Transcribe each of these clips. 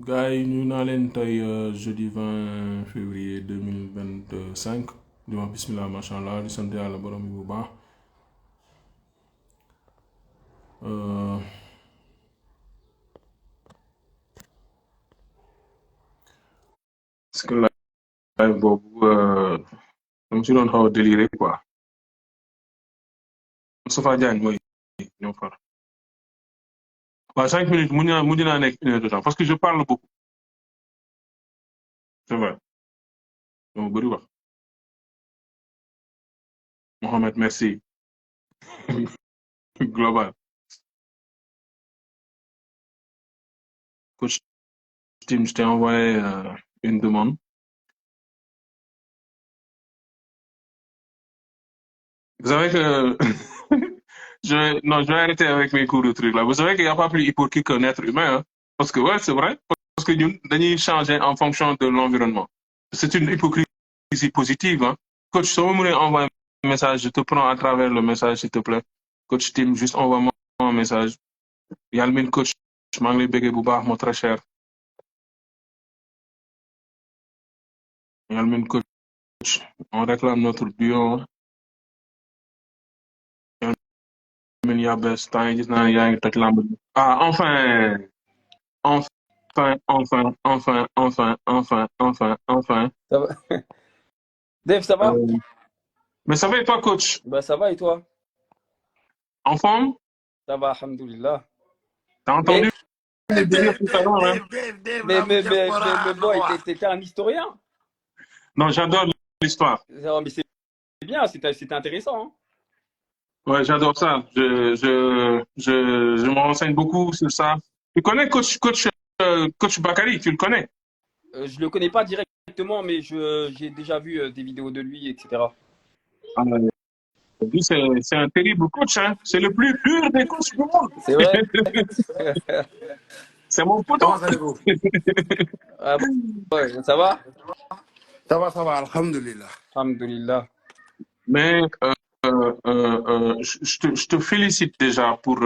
gars yi ñu naa leen tey jeudi 20 février 2025 di wax bismillah macha allah di sant yàlla borom bi bu baax. Parce que live boobu dama si doon xaw a déliré quoi. Moustapha Diagne mooy ñoo far. waaw 5 minutes mujj naa nekk 1 heure de temps parce que je parle beaucoup. C'est vrai dama bëri wax. Mohamed merci. Global. Coach Tim, je t'ai envoyé une demande. Vous savez que non, je vais arrêter avec mes cours de trucs là. Vous savez qu'il n'y a pas plus hypocrite qu'un être humain, hein? Parce que ouais, c'est vrai. Parce que nous, dañuy changer en fonction de l'environnement. C'est une hypocrisie positive, hein. Coach, si vous voulez envoyer un message, je te prends à travers le message, s'il te plaît. Coach Tim, juste envoie-moi un message. Yalmin, coach, je m'en vais béguer Bouba, mon très cher. Yalmin, coach, on réclame notre duo. Yalmin, Yabes, temps yi gis naa ne yaa ngi toj lamb bi. Ah, enfin, enfin. Ça va. Dave, ça va? Mais ça va et toi, coach? Bah, ça va et toi? En forme? Ça va, alhamdoulilah. T'as entendu les délires tout à l'heure, hein? Mais boy, t'es un historien. Non, j'adore l'histoire. Mais c'est bien, c'était intéressant, hein. Ouais, j'adore ça. Je me renseigne beaucoup sur ça. Tu connais coach Bakary, tu le connais? Je le connais pas directement, mais j'ai déjà vu des vidéos de lui, etc. Ah, lui, c'est un terrible coach, hein. C'est le plus dur des coachs du monde. C'est vrai? C'est mon poteau. Comment allez-vous? Ah, ouais, ça va? Ça va, alhamdulillah. Alhamdoulilah. Mais je te félicite déjà pour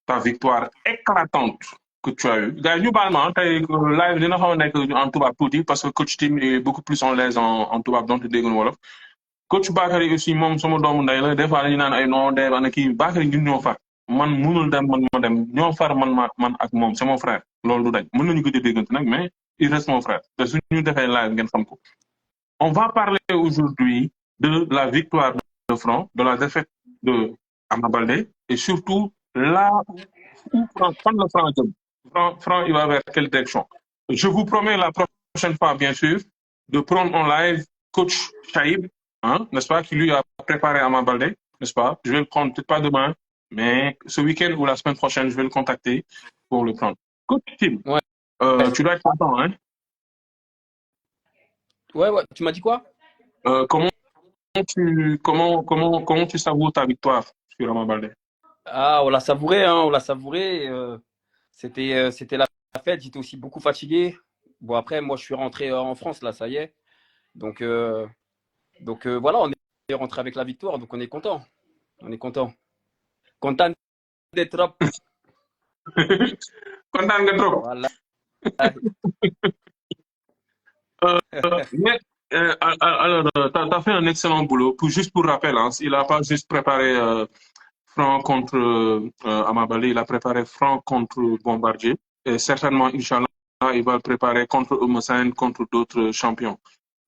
ta victoire éclatante que tu as eue. Gars, globalement, live dina xaw a nekk en tubaab tuuti parce que coach Tim est beaucoup plus en l'aise en tubaab donc dégg nga wolof. Coach Bakary aussi moom sama doomu ndey la des fois dañu naan ay non day ana kii Bakary ñun ñoo far man munul dem man ma dem ñoo far man ak moom c'est mon frère loolu du dañ mën nañu ko déggante nag mais il reste mon frère te suñu defee live ngeen xam ko. On va parler aujourd'hui de la victoire de Franc, de la défaite de Ama Baldé et surtout là où Franc jëm. Franc, il va vers quelle direction? Je vous promets la prochaine fois, bien sûr, de prendre en live coach Chaïb, hein, n'est-ce pas, qui lui a préparé Ama Baldé, n'est-ce pas? Je vais le prendre peut-être pas demain, mais ce week-end ou la semaine prochaine, je vais le contacter pour le prendre. Coach Tim, Ouais. tu dois être content, hein? Ouais, tu m'as dit quoi? Comment tu savoures ta victoire sur Ama Baldé? Ah, on l'a savouré, hein, on l'a savouré. C'était la fête, j'étais aussi beaucoup fatigué. Bon, après, moi, je suis rentré en France, là, ça y est. Donc voilà, on est rentré avec la victoire, donc on est content. On est content. Content d'être là. Content nga trop. Voilà. Mais alors, t'as fait un excellent boulot. Juste pour rappel, hein, il n'a pas juste préparé Franc contre Ama Baldé, il a préparé Franc contre Bombardier. Et certainement, Inch'Allah, il va le préparer contre Eumeu Sène, contre d'autres champions.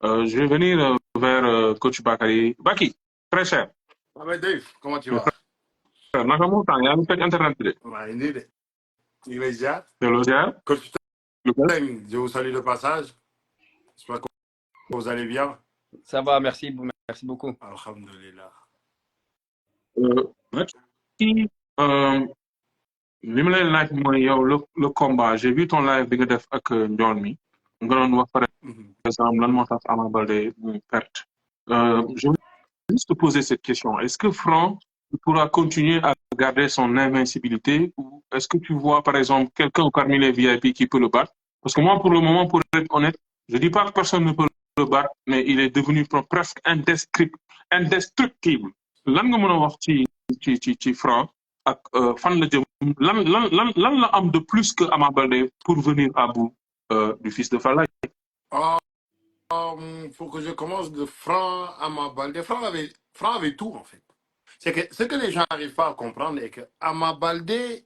Je vais venir vers coach Bakary. Baki, très cher. Ah, mais Dave, comment tu vas? Naka mu tàng yaa ngi toj internet bi de. Ouais, nii de. ñu ngi lay ziar. Delloo ziar. Coach Tim, je vous salue de passage. J'espère que vous allez bien. Ça va, merci beaucoup. Alhamdulillah. Baki, li ma leen laaj mooy yow le combat j'ai vu ton live bi nga def ak Ndiol mi nga doon wax par exemple lan moo tax Ama Baldé mu perte. Je vais juste te poser cette question. Est-ce que Franc pourra continuer à garder son invincibilité ou est-ce que tu vois par exemple quelqu'un parmi les VIP qui peut le battre? Parce que moi pour le moment, pour être honnête, je dis pas que personne ne peut le battre, mais il est devenu presque indestructible. Lan nga mën a wax ci Franc fan la jëm lan la am de plus que Ama Baldé pour venir à bout du fils de Falaye. Faut que je commence de Franc à Ama Baldé. Franc avait tout, en fait. C'est que ce que les gens n'arrivent pas à comprendre est que Ama Baldé,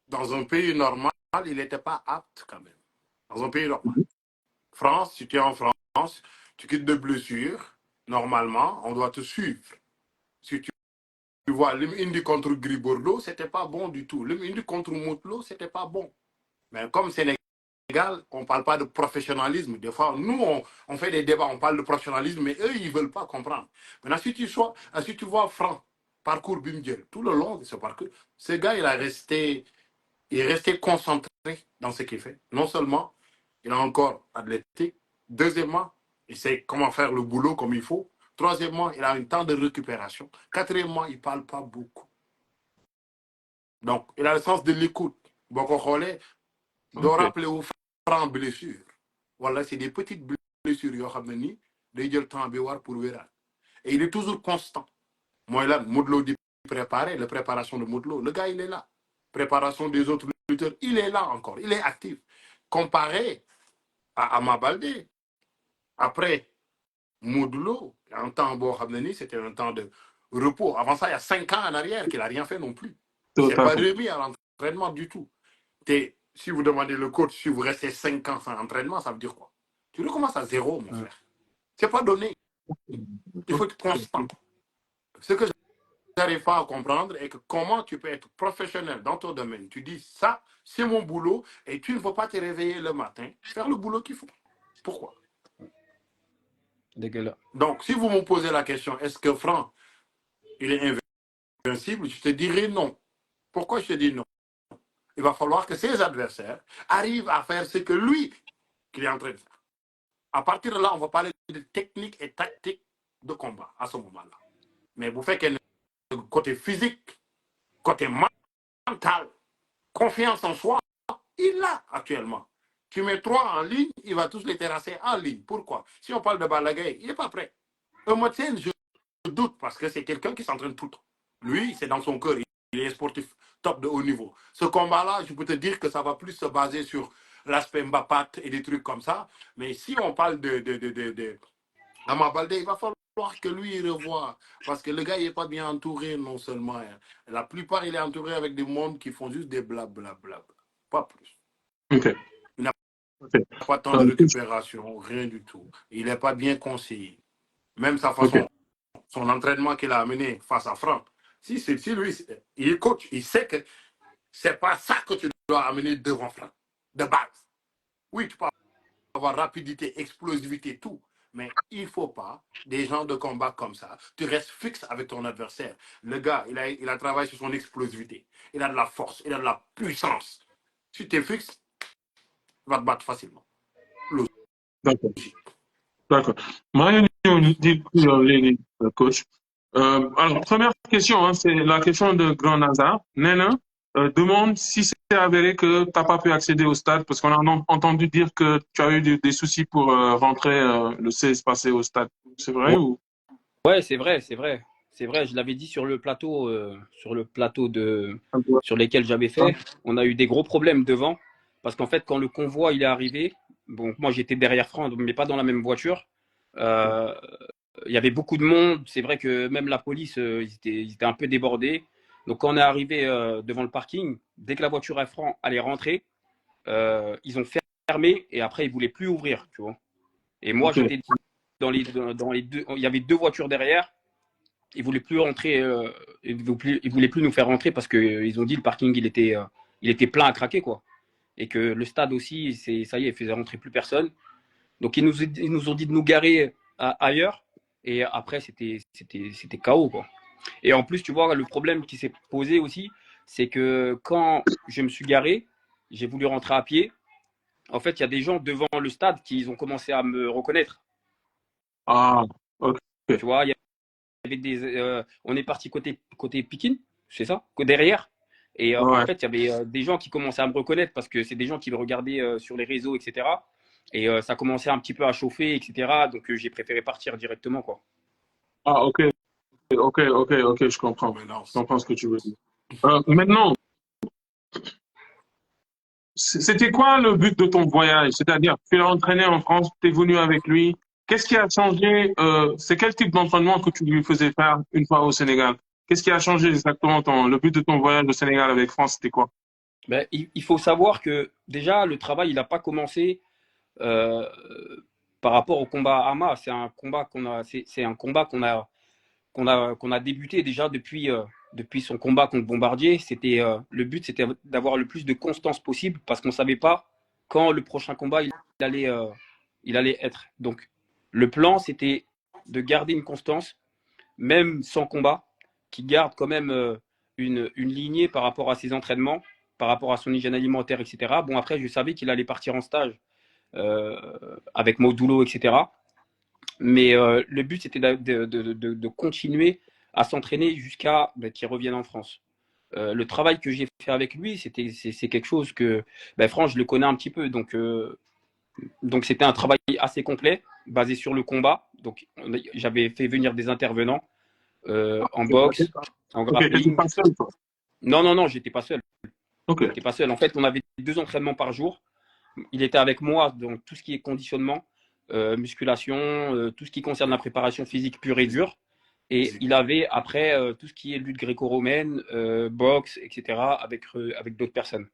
dans un pays normal, il n'était pas apte quand même. Dans un pays normal. France, si tu es en France, tu quittes de blessure, normalement, on doit te suivre. Si tu vois, l'Indi contre Gris Bordeaux, c'était pas bon du tout. L'Indi contre Moutlo, c'était pas bon. Mais comme Sénégal, on ne parle pas de professionnalisme. Des fois, nous, on fait des débats, on parle de professionnalisme, mais eux, ils ne veulent pas comprendre. Maintenant, si tu vois Franck, parcours Bimdiel, tout le long de ce parcours, ce gars, il est resté concentré dans ce qu'il fait. Non seulement, il est encore athlétique. Deuxièmement, il sait comment faire le boulot comme il faut. Troisièmement, il a un temps de récupération. Quatrièmement, il ne parle pas beaucoup. Donc, il a le sens de l'écoute. Boko Khole, doit rappeler aux Franc blessure. Voilà, c'est des petites blessures. Il y a le temps pour verra. Et il est toujours constant. Moi, là, Modlo dit préparer, la préparation de Modlo. Le gars, il est là. Préparation des autres lutteurs, il est là encore. Il est actif. Comparé à Ama Baldé, après Modlo, un temps, c'était un temps de repos. Avant ça, il y a 5 ans en arrière qu'il n'a rien fait non plus. Il ne s'est pas remis à l'entraînement du tout. Si vous demandez le coach, si vous restez 5 ans sans entraînement, ça veut dire quoi? Tu recommences à zéro, mon frère. Ce n'est pas donné. Il faut être constant. Ce que je n'arrive pas à comprendre est que comment tu peux être professionnel dans ton domaine. Tu dis ça, c'est mon boulot, et tu ne vas pas te réveiller le matin, faire le boulot qu'il faut. Pourquoi? Dégueulasse. Donc, si vous me posez la question, est-ce que Franck, il est invincible? Je te dirais non. Pourquoi je te dis non? Il va falloir que ses adversaires arrivent à faire ce que lui, qu'il est en train de faire. À partir de là, on va parler de technique et tactique de combat à ce moment-là. Mais vous faites qu'un côté physique, côté mental, confiance en soi, il l'a actuellement. Tu mets 3 en ligne, il va tous les terrasser en ligne. Pourquoi? Si on parle de Balagay, il n'est pas prêt. Eumotien, je doute parce que c'est quelqu'un qui s'entraîne tout le temps. Lui, c'est dans son cœur. Il est sportif top de haut niveau. Ce combat-là, je peux te dire que ça va plus se baser sur l'aspect Mbapat et des trucs comme ça. Mais si on parle de Ama Baldé, il va falloir que lui il revoie. Parce que le gars, il n'est pas bien entouré, non seulement. La plupart, il est entouré avec des mondes qui font juste des blablabla. Pas plus. Okay. Il n'a pas de temps de récupération, rien du tout. Il n'est pas bien conseillé. Même sa façon, son entraînement qu'il a amené face à Franck. Si lui, il est coach, il sait que c'est pas ça que tu dois amener devant Franck, de base. Oui, tu peux avoir rapidité, explosivité, tout. Mais il ne faut pas des gens de combat comme ça. Tu restes fixe avec ton adversaire. Le gars, il a travaillé sur son explosivité. Il a de la force, il a de la puissance. Si tu es fixe, il va te battre facilement. D'accord. D'accord. Coach. Alors, première question, hein, c'est la question de Grand Nazar. Nena demande si c'est avéré que tu n'as pas pu accéder au stade, parce qu'on a entendu dire que tu as eu des soucis pour rentrer le 16 passé au stade. C'est vrai ou? Ouais, c'est vrai, c'est vrai. C'est vrai, je l'avais dit sur le plateau sur lesquels j'avais fait. On a eu des gros problèmes devant, parce qu'en fait, quand le convoi il est arrivé, bon, moi j'étais derrière Franck, mais pas dans la même voiture. Il y avait beaucoup de monde. C'est vrai que même la police, ils étaient un peu débordés. Donc quand on est arrivé devant le parking, dès que la voiture à Franck allait rentrer, ils ont fermé et après ils voulaient plus ouvrir, tu vois. Et moi j'étais dans les deux, il y avait 2 voitures derrière. Ils voulaient plus rentrer, ils voulaient plus nous faire rentrer parce que ils ont dit le parking il était plein à craquer quoi. Et que le stade aussi, ça y est, il faisait rentrer plus personne. Donc ils nous ont dit de nous garer ailleurs. Et après c'était chaos quoi. Et en plus tu vois le problème qui s'est posé aussi, c'est que quand je me suis garé, j'ai voulu rentrer à pied. En fait, il y a des gens devant le stade qui ont commencé à me reconnaître. Ah, ok. Tu vois, il y avait on est parti côté Pikine, c'est ça, derrière. Et Ouais. en fait, il y avait des gens qui commençaient à me reconnaître parce que c'est des gens qui me regardaient sur les réseaux, etc. Et ça commençait un petit peu à chauffer, etc. Donc j'ai préféré partir directement, quoi. Ah, ok. ok, je comprends. Maintenant, Je comprends ce que tu veux dire. Maintenant, c'était quoi le but de ton voyage? C'est-à-dire, tu l'as entraîné en France, tu es venu avec lui. Qu'est-ce qui a changé? C'est quel type d'entraînement que tu lui faisais faire une fois au Sénégal? Qu'est-ce qui a changé exactement le but de ton voyage au Sénégal avec France, c'était quoi? Ben, il faut savoir que déjà, le travail, il n'a pas commencé euh, par rapport au combat à Hama. C'est un combat qu'on a débuté déjà depuis son combat contre Bombardier. Le but, c'était d'avoir le plus de constance possible parce qu'on ne savait pas quand le prochain combat il allait être. Donc, le plan, c'était de garder une constance, même sans combat, qui garde quand même une lignée par rapport à ses entraînements, par rapport à son hygiène alimentaire, etc. Bon, après, je savais qu'il allait partir en stage euh, avec Modulo, etc. Mais le but, c'était de continuer à s'entraîner jusqu'à qu'il revienne en France. Le travail que j'ai fait avec lui, c'est quelque chose que, franchement, je le connais un petit peu. Donc c'était un travail assez complet, basé sur le combat. Donc, j'avais fait venir des intervenants en boxe, en Ok, t'étais grappling. pas seul, toi. Non, non, non, j'étais pas seul. Ok, J'étais pas seul. En fait, on avait 2 entraînements par jour. Il était avec moi dans tout ce qui est conditionnement, musculation, tout ce qui concerne la préparation physique pure et dure. Et il avait après tout ce qui est lutte gréco-romaine, boxe, etc. avec d'autres personnes.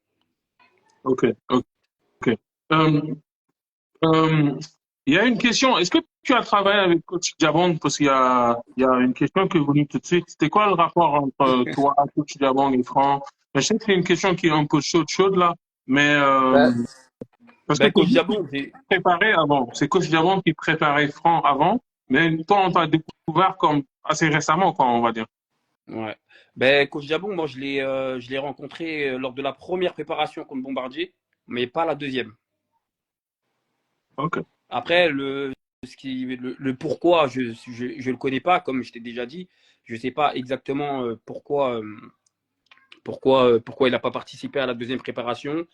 ok, ok. Euh, euh, il y a une question. Est-ce que tu as travaillé avec Coach Diabong? Parce il y a une question qui est venue tout de suite. C'était quoi le rapport entre toi, Coach Diabong et Franck? Je sais que c'est une question qui est un peu chaude là, mais Ben, parce que c'est Coach lui qui Diabon, préparait avant. C'est Coach Diabong qui préparait Franck avant, mais toi, on t'a découvert comme assez récemment, quoi, on va dire. ouais. Coach Diabon, moi je l'ai rencontré lors de la première préparation contre Bombardier, mais pas la deuxième. Ok. Après, le pourquoi, je le connais pas, comme je t'ai déjà dit. Je sais pas exactement pourquoi il n'a pas participé à la deuxième préparation.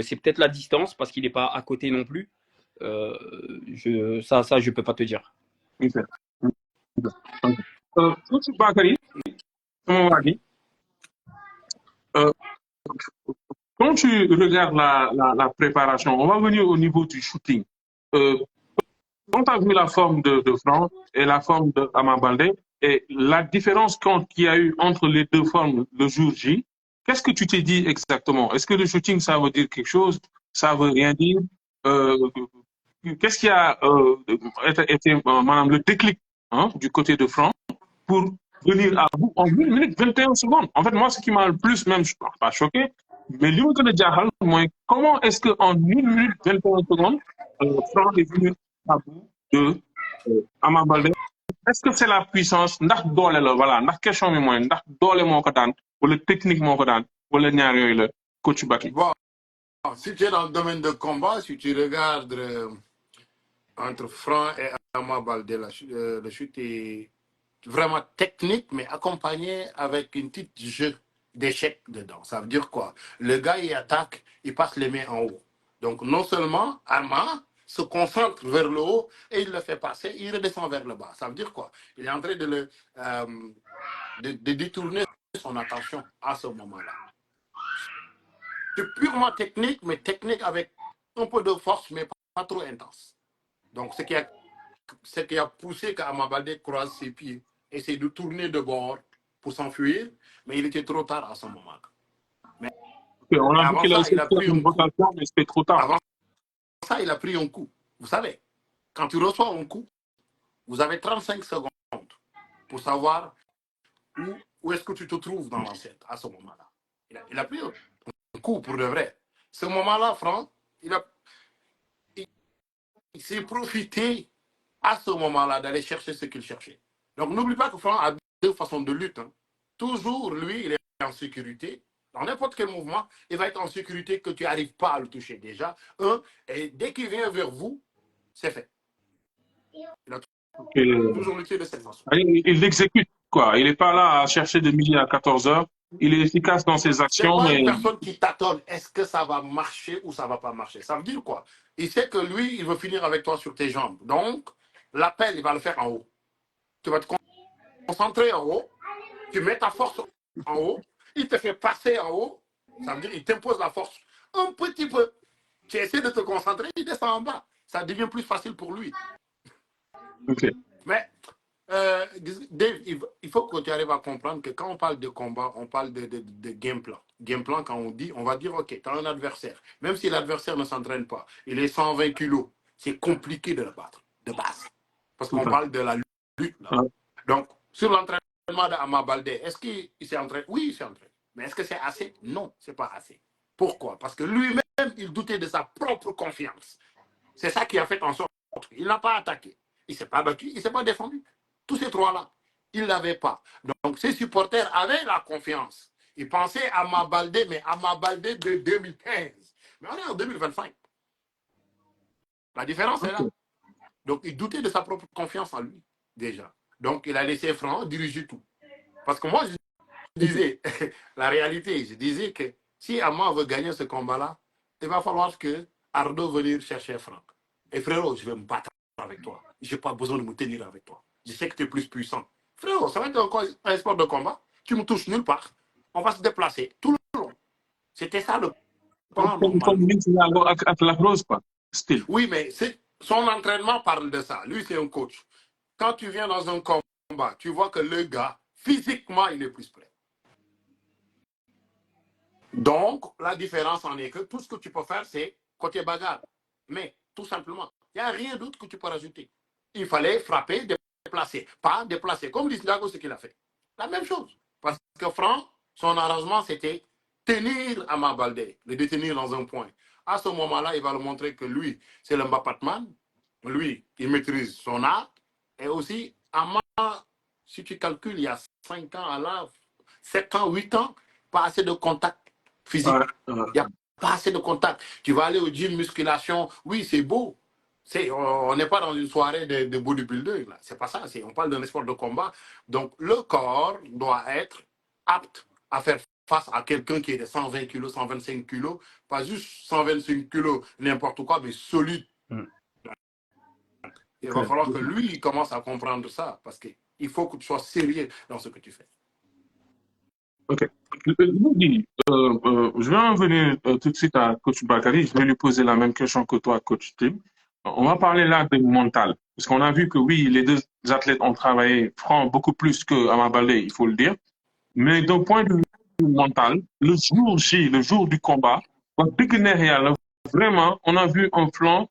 C'est peut-être la distance, parce qu'il n'est pas à côté non plus. Ça, je peux pas te dire. Ok. Ok. Coach Bakary, comment on va dire? Euh, Quand tu regardes la préparation, on va venir au niveau du shooting. Euh, Quand tu as vu la forme de Franck et la forme de Amabaldé et la différence qu'il y a eu entre les deux formes le jour J, qu'est-ce que tu t'es dit exactement? Est-ce que le shooting, ça veut dire quelque chose? Ça veut rien dire? Euh, Qu'est-ce qui a été madame, le déclic hein, du côté de Franck pour venir à bout en 1 minute 21 secondes? En fait, moi, ce qui m'a le plus, même, je ne suis pas choqué, mais li ma gën a jaaxal mooy comment est-ce que en 1 minute 21 secondes, Franck est venu à bout de Ama Baldé? Est-ce que c'est la puissance ndax doole la voilà ndax question bi mooy ndax doole moo ko daan wala technique moo ko daan wala ñaar yooyu la coach Baki? bon, si tu es dans le domaine de combat, si tu regardes entre Franc et Ama Baldé, le chute est vraiment technique, mais accompagné avec une petite jeu d'échecs dedans. Ça veut dire quoi? Le gars, il attaque, il passe les mains en haut. Donc, non seulement Ama se concentre vers le haut et il le fait passer, il redescend vers le bas. Ça veut dire quoi? Il est en train de détourner son attention à ce moment-là. C'est purement technique, mais technique avec un peu de force, mais pas trop intense. Donc, ce qui a poussé qu'Ama Baldé croise ses pieds, essaie de tourner de bord pour s'enfuir, mais il était trop tard à ce moment-là. Mais Okay, on a vu avant qu'il a ça, essayé il de a faire pris une un coup. rotation, mais c'était trop tard. Avant ça, il a pris un coup. Vous savez, quand tu reçois un coup, vous avez 35 secondes pour savoir où est-ce que tu te trouves dans l'assiette à ce moment-là. Il a pris un coup pour de vrai. Ce moment-là, Franck, il s'est profité à ce moment-là d'aller chercher ce qu'il cherchait. Donc n'oublie pas que Franck a deux façons de lutte. Hein. Toujours, lui, il est en sécurité. Dans n'importe quel mouvement, il va être en sécurité que tu n'arrives pas à le toucher déjà. Et dès qu'il vient vers vous, c'est fait. Il a Okay. toujours lutté de cette façon. Il l'exécute, quoi. Il n'est pas là à chercher de midi à 14 heures. Il est efficace dans ses C'est actions, pas mais une personne qui tâtonne. Est-ce que ça va marcher ou ça ne va pas marcher? Ça veut dire quoi? Il sait que lui, il veut finir avec toi sur tes jambes. Donc, l'appel, il va le faire en haut. Tu vas te concentré en haut, tu mets ta force en haut, il te fait passer en haut, ça veut dire qu'il t'impose la force un petit peu. Tu essaies de te concentrer, il descend en bas. Ça devient plus facile pour lui. Ok. Mais Dave, il faut que tu arrives à comprendre que quand on parle de combat, on parle de game plan. Game plan, quand on dit, on va dire, OK, tu as un adversaire. Même si l'adversaire ne s'entraîne pas, il est 120 kilos, c'est compliqué de le battre, de base. Parce qu'on parle de la lutte. Là. Ah. Donc, sur l'entraînement d'Ama Baldé, est-ce qu'il s'est entraîné? Oui, il s'est entraîné. Mais est-ce que c'est assez? Non, ce n'est pas assez. Pourquoi? Parce que lui-même, il doutait de sa propre confiance. C'est ça qui a fait en sorte qu'il n'a pas attaqué. Il ne s'est pas battu, il ne s'est pas défendu. Tous ces trois-là, il ne l'avait pas. Donc, ses supporters avaient la confiance. Ils pensaient à Ama Baldé, mais Ama Baldé de 2015. Mais on est en 2025. La différence est là. Donc, il doutait de sa propre confiance en lui, déjà. Donc, il a laissé Franc diriger tout. Parce que moi, je disais, la réalité, je disais que si Ama veut gagner ce combat-là, il va falloir que Ardo venir chercher Franck. Et frérot, je vais me battre avec toi. Je n'ai pas besoin de me tenir avec toi. Je sais que tu es plus puissant. Frérot, ça va être un sport de combat. Tu me touches nulle part. On va se déplacer tout le long. C'était ça le plan normal. Oui, mais son entraînement parle de ça. Lui, c'est un coach. Quand tu viens dans un combat, tu vois que le gars, physiquement, il est plus prêt. Donc, la différence en est que tout ce que tu peux faire, c'est côté bagarre. Mais, tout simplement, il n'y a rien d'autre que tu peux rajouter. Il fallait frapper, déplacer. Pas déplacer. Comme Lisnago, ce qu'il a fait. La même chose. Parce que Franck, son arrangement, c'était tenir Ama Baldé, le détenir dans un point. À ce moment-là, il va le montrer que lui, c'est le Mbapatman. Lui, il maîtrise son art. Et aussi, Ama, si tu calcules, il y a 5 ans à là, 7 ans, 8 ans, pas assez de contact physique. Il n'y a pas assez de contact. Tu vas aller au gym, musculation, oui, c'est beau. On n'est pas dans une soirée de bodybuilder. C'est pas ça. On parle d'un sport de combat. Donc, le corps doit être apte à faire face à quelqu'un qui est de 120 kg, 125 kg. Pas juste 125 kg, n'importe quoi, mais solide. Il va falloir que lui, il commence à comprendre ça. Parce qu'il faut que tu sois sérieux dans ce que tu fais. Ok. Je vais en venir tout de suite à Coach Bakary. Je vais lui poser la même question que toi, Coach Tim. On va parler là de mental. Parce qu'on a vu que oui, les deux athlètes ont travaillé franc beaucoup plus que Ama Baldé, il faut le dire. Mais d'un point de vue mental, le jour J, le jour du combat, vraiment, on a vu un plan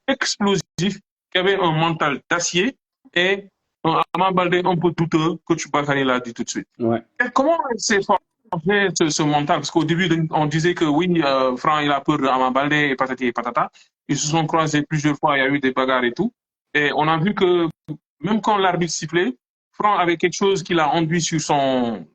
explosif qui avait un mental d'acier et un Ama Baldé un peu douteux, Coach Bakary l'a dit tout de suite. Ouais. Et comment s'est formé ce mental? Parce qu'au début, on disait que oui, Franck, il a peur d'Ama Baldé et patati et patata. Ils se sont croisés plusieurs fois, il y a eu des bagarres et tout. Et on a vu que même quand l'arbitre sifflait, Franck avait quelque chose qu'il a enduit sur son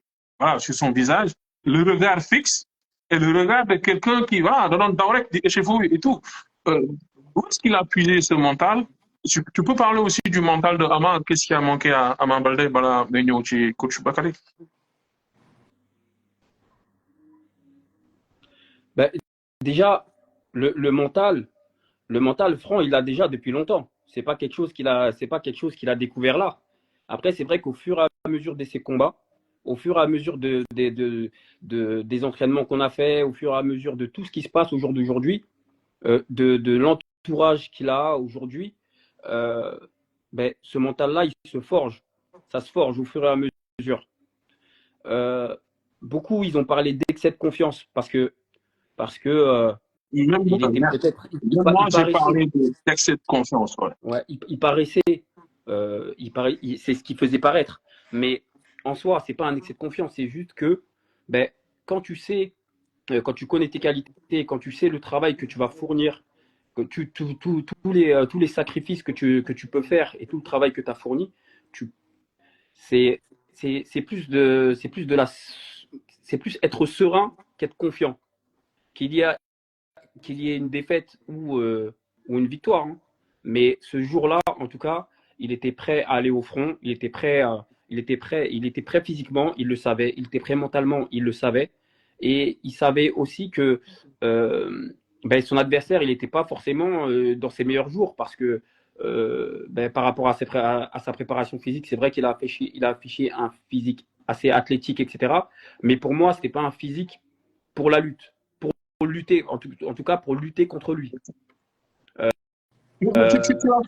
visage, le regard fixe et le regard de quelqu'un qui va dans direct chez vous et tout. Où est-ce qu'il a puisé ce mental? Tu peux parler aussi du mental de Ama. Qu'est-ce qui a manqué à Ama Baldé, Coach Bakary? Ben, déjà, le mental, Franck, il l'a déjà depuis longtemps. C'est pas quelque chose qu'il a découvert là. Après, c'est vrai qu'au fur et à mesure de ses combats, au fur et à mesure des entraînements qu'on a fait, au fur et à mesure de tout ce qui se passe au jour d'aujourd'hui, de l'entourage qu'il a aujourd'hui, ce mental-là, il se forge. Ça se forge au fur et à mesure. Beaucoup, ils ont parlé d'excès de confiance parce que Même il était peut-être. moi, j'ai parlé d'excès de confiance. Ouais, il paraissait. C'est ce qu'il faisait paraître. Mais en soi, c'est pas un excès de confiance. C'est juste que quand tu sais, quand tu connais tes qualités, quand tu sais le travail que tu vas fournir, que tous les sacrifices que tu peux faire et tout le travail que tu as fourni, c'est plus être serein qu'être confiant. Qu'il y ait une défaite ou une victoire. Hein. Mais ce jour-là, en tout cas, il était prêt à aller au front. Il était prêt physiquement. Il le savait. Il était prêt mentalement. Il le savait. Et il savait aussi que son adversaire, il n'était pas forcément dans ses meilleurs jours parce que ben, par rapport à sa préparation physique, c'est vrai il a affiché un physique assez athlétique, etc. Mais pour moi, c'était pas un physique pour la lutte, pour lutter, en tout cas pour lutter contre lui. Tu as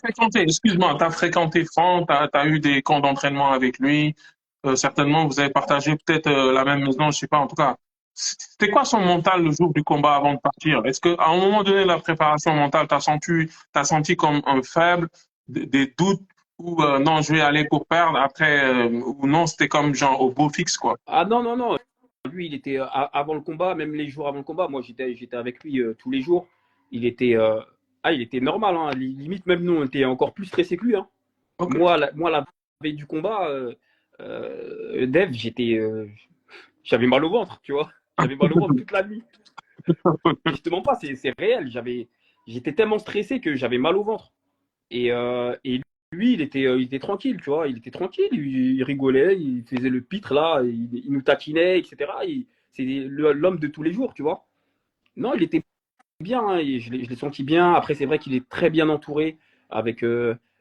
fréquenté, excuse-moi, tu as fréquenté Franck, tu as eu des camps d'entraînement avec lui. Certainement, vous avez partagé peut-être la même maison, je sais pas, en tout cas. C'était quoi son mental le jour du combat avant de partir? Est-ce qu'à un moment donné, la préparation mentale, t'as senti comme un faible, des doutes, ou non, je vais aller pour perdre, après, ou non, c'était comme genre au beau fixe, quoi. Ah non, non, non. Lui, il était avant le combat, même les jours avant le combat. Moi, j'étais avec lui tous les jours. Il était, il était normal. Hein. Limite, même nous, on était encore plus stressés que lui. Hein. Ok. Moi, la veille du combat, Dev, j'avais mal au ventre, tu vois. J'avais mal au ventre toute la nuit. Je te mens pas, c'est réel. J'étais tellement stressé que j'avais mal au ventre. Et lui, il était tranquille, tu vois. Il était tranquille, il rigolait, il faisait le pitre là, il nous taquinait, etc. C'est l'homme de tous les jours, tu vois. Non, il était bien, hein, et je l'ai senti bien. Après, c'est vrai qu'il est très bien entouré avec,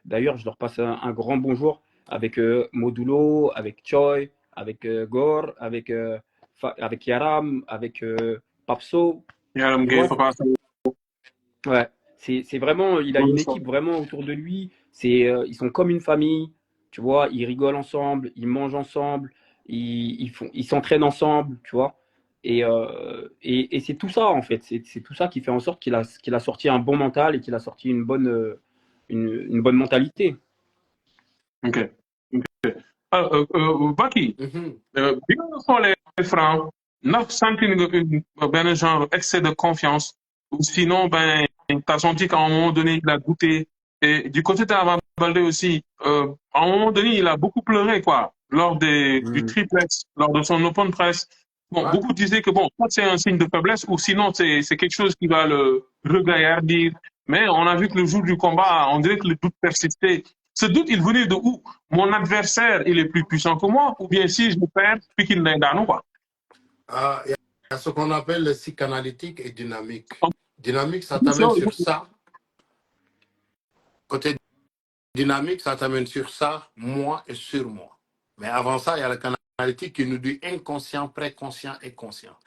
d'ailleurs, je leur passe un grand bonjour avec Modulo, avec Choi, avec Gore, avec Yaram, avec Papso. Yaram Tu vois, Gueye, Papa Sow. ouais, c'est vraiment, il a une équipe vraiment autour de lui. Ils sont comme une famille, tu vois. Ils rigolent ensemble, ils mangent ensemble, ils s'entraînent ensemble, tu vois. Et c'est tout ça en fait. C'est tout ça qui fait en sorte qu'il a sorti un bon mental et qu'il a sorti une bonne mentalité. Ok. Baki, Mhm. bi nga xoolee Franc ndax sentir nga benn genre excès de confiance ou sinon ben t'as senti qu'à un moment donné il a douté et du côté d'Ama Baldé aussi à un moment donné il a beaucoup pleuré quoi lors du Mm. triplex lors de son open press. Bon, Ouais. beaucoup disaient que bon, ça c'est un signe de faiblesse ou sinon c'est quelque chose qui va le regaillardir. Mais on a vu que le jour du combat, on dirait que le doute persistait. Ce doute, il venait de où? Mon adversaire, il est plus puissant que moi, ou bien si je perds, puis qu'il n'est dans nous, quoi. Il y a ce qu'on appelle le psychanalytique et dynamique. Dynamique, ça t'amène sur ça. Côté dynamique, ça t'amène sur ça, moi et sur moi. Mais avant ça, il y a le canalitique qui nous dit inconscient, préconscient et conscient.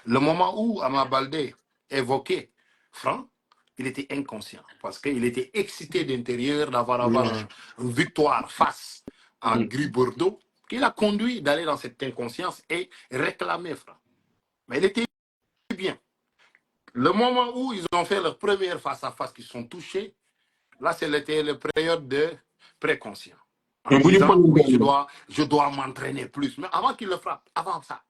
Le moment où Ama Baldé évoquait Franck, il était inconscient parce qu'il était excité d'intérieur d'avoir Mm. une victoire face à Mm. Gris Bordeaux qui l'a conduit d'aller dans cette inconscience et réclamer Franck. Mais il était bien. Le moment où ils ont fait leur première face-à-face, qu'ils sont touchés, là, c'était la période de préconscient. En disant, oui, je dois m'entraîner plus. Mais avant qu'il le frappe, avant ça,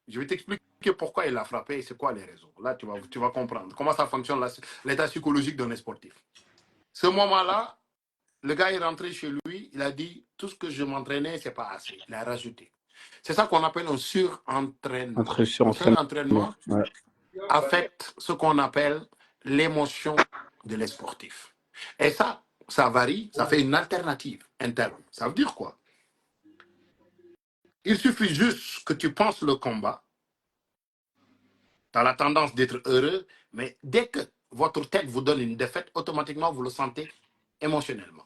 je vais t'expliquer pourquoi il l'a frappé et c'est quoi les raisons. Là, tu vas comprendre comment ça fonctionne, l'état psychologique d'un sportif. Ce moment-là, le gars est rentré chez lui, il a dit, tout ce que je m'entraînais, c'est pas assez. Il a rajouté. C'est ça qu'on appelle un surentraînement. Un Surentraînement. surentraînement Ouais. affecte ce qu'on appelle l'émotion de l'esportif. Et ça varie, ça fait une alternative interne. Ça veut dire quoi? Il suffit juste que tu penses le combat, tu as la tendance d'être heureux, mais dès que votre tête vous donne une défaite, automatiquement vous le sentez émotionnellement.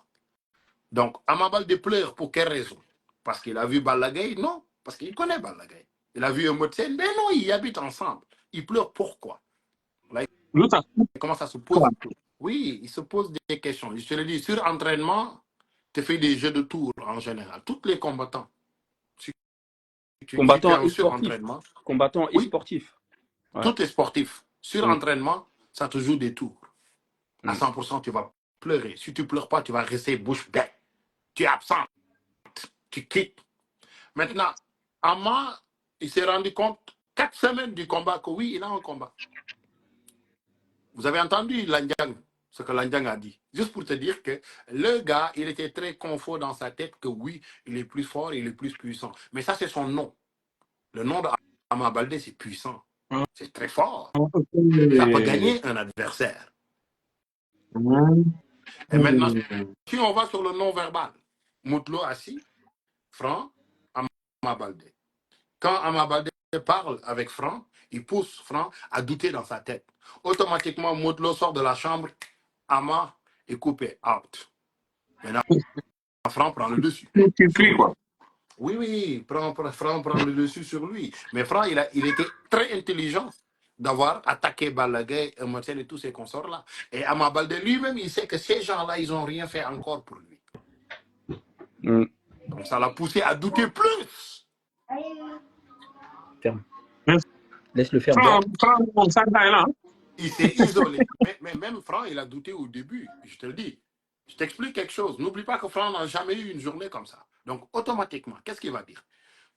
Donc, Ama Baldé pleure pour quelle raison? Parce qu'il a vu Balla Gaye? Non, parce qu'il connaît Balla Gaye. Il a vu un Sen? Mais non, ils habitent ensemble. Il pleure pourquoi? Là, il commence à se poser. Oui, il se pose des questions. Je te le dis, sur entraînement, tu fais des jeux de tours en général. Tous les combattants, si tu fais Combattant un et sportif. surentraînement, Combattant et oui, sportif. Ouais. tous les sportifs, sur Mm. entraînement, ça te joue des tours. À Mm. 100%, tu vas pleurer. Si tu ne pleures pas, tu vas rester bouche bée. Tu es absent. Tu quittes. Maintenant, Ama, il s'est rendu compte, 4 semaines du combat, que oui, il a un combat. Vous avez entendu Landiang, ce que Landiang a dit. Juste pour te dire que le gars, il était très confort dans sa tête que oui, il est plus fort, il est plus puissant. Mais ça, c'est son nom. Le nom d'Ama Baldé, c'est puissant. C'est très fort. Ça peut gagner un adversaire. Et maintenant, si on va sur le non-verbal, Moutlo assis, Franc, Ama Baldé. Quand Ama Baldé parle avec Franc, il pousse Franc à douter dans sa tête. Automatiquement, Moutlo sort de la chambre, Ama est coupé, out. Maintenant, Franck prend le dessus. Tu cries, quoi. Oui, oui, Franck prend le dessus sur lui. Mais Franck, il était très intelligent d'avoir attaqué Balagay, Marcel et tous ces consorts-là. Et Ama Baldé lui-même, il sait que ces gens-là, ils n'ont rien fait encore pour lui. Donc ça l'a poussé à douter plus. Ferme. Mais Laisse-le faire. Franck, ça taille là. Il s'est isolé. Mais même Franck, il a douté au début, je te le dis. Je t'explique quelque chose. N'oublie pas que Franck n'a jamais eu une journée comme ça. Donc, automatiquement, qu'est-ce qu'il va dire?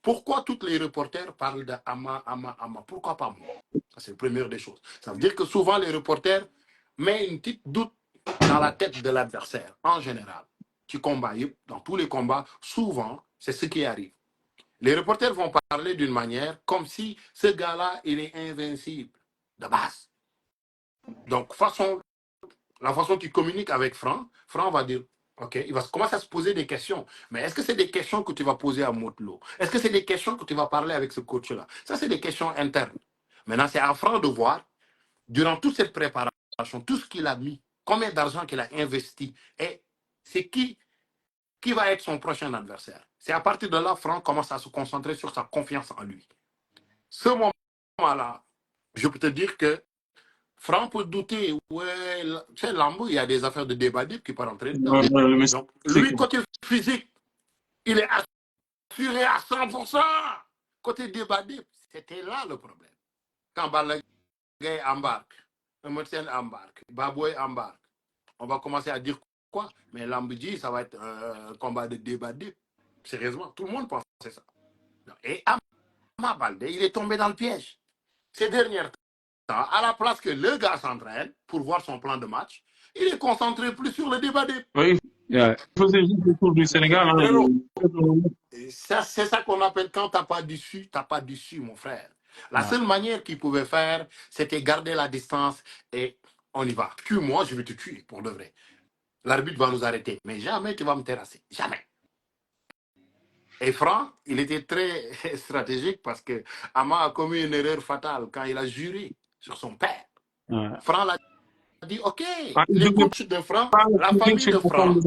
Pourquoi tous les reporters parlent d'Ama? Pourquoi pas moi? Ça, c'est la première des choses. Ça veut dire que souvent, les reporters mettent une petite doute dans la tête de l'adversaire, en général. Tu combats, dans tous les combats, souvent, c'est ce qui arrive. Les reporters vont parler d'une manière comme si ce gars-là, il est invincible, de base. Donc, la façon qu'il communique avec Franck va dire, OK, il va commencer à se poser des questions. Mais est-ce que c'est des questions que tu vas poser à Motlo? Est-ce que c'est des questions que tu vas parler avec ce coach-là? Ça, c'est des questions internes. Maintenant, c'est à Franck de voir, durant toute cette préparation, tout ce qu'il a mis, combien d'argent qu'il a investi, et c'est qui va être son prochain adversaire. C'est à partir de là, Franck commence à se concentrer sur sa confiance en lui. Ce moment-là, je peux te dire que Franck peut douter, ouais, tu sais, Lambo, il y a des affaires de débat qui peuvent rentrer dedans. Donc, lui, côté physique, il est assuré à 100%. Côté débat, c'était là le problème. Quand Balagay embarque, Emerson embarque, Baboy embarque, on va commencer à dire quoi? Mais Lambo dit, ça va être un combat de débat. Sérieusement, tout le monde pensait ça. Et Ama Baldé, il est tombé dans le piège. Ces dernières à la place que le gars s'entraîne pour voir son plan de match, il est concentré plus sur le débat. Oui, il faisait juste le tour du Sénégal. C'est ça qu'on appelle quand tu n'as pas d'issue, mon frère. La seule manière qu'il pouvait faire, c'était garder la distance et on y va. Tue-moi, je vais te tuer pour de vrai. L'arbitre va nous arrêter, mais jamais tu vas me terrasser. Jamais. Et Franck, il était très stratégique parce que Ama a commis une erreur fatale quand il a juré sur son père. Franck l'a dit, OK, les coachs de Franck, la famille de Franck,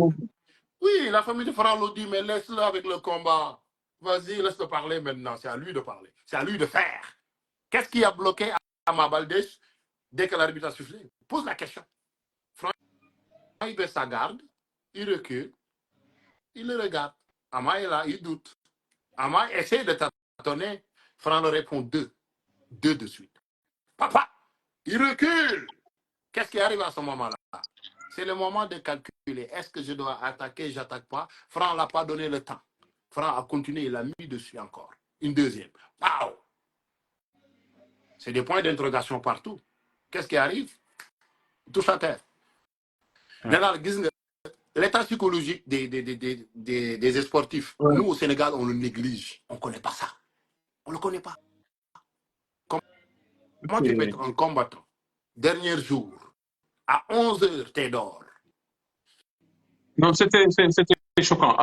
oui, la famille de Franck l'a dit, mais laisse-le avec le combat. Vas-y, laisse-le parler maintenant. C'est à lui de parler. C'est à lui de faire. Qu'est-ce qui a bloqué Ama Baldé dès que l'arbitre a soufflé? Pose la question. Franck, il baisse sa garde, il recule, il le regarde. Ama est là, il doute. Ama essaie de tâtonner. Franck le répond 2. 2 de suite. Papa, il recule. Qu'est-ce qui arrive à ce moment-là? C'est le moment de calculer. Est-ce que je dois attaquer, j'attaque pas? Franck n'a pas donné le temps. Franck a continué, il a mis dessus encore. Une deuxième. Wow! C'est des points d'interrogation partout. Qu'est-ce qui arrive? Touche à terre. Maintenant, l'état psychologique des sportifs, nous au Sénégal, on le néglige. On ne connaît pas ça. On ne le connaît pas. Comment tu peux être un combattant? Dernier jour, à 11h, t'es dehors. Non, c'était choquant.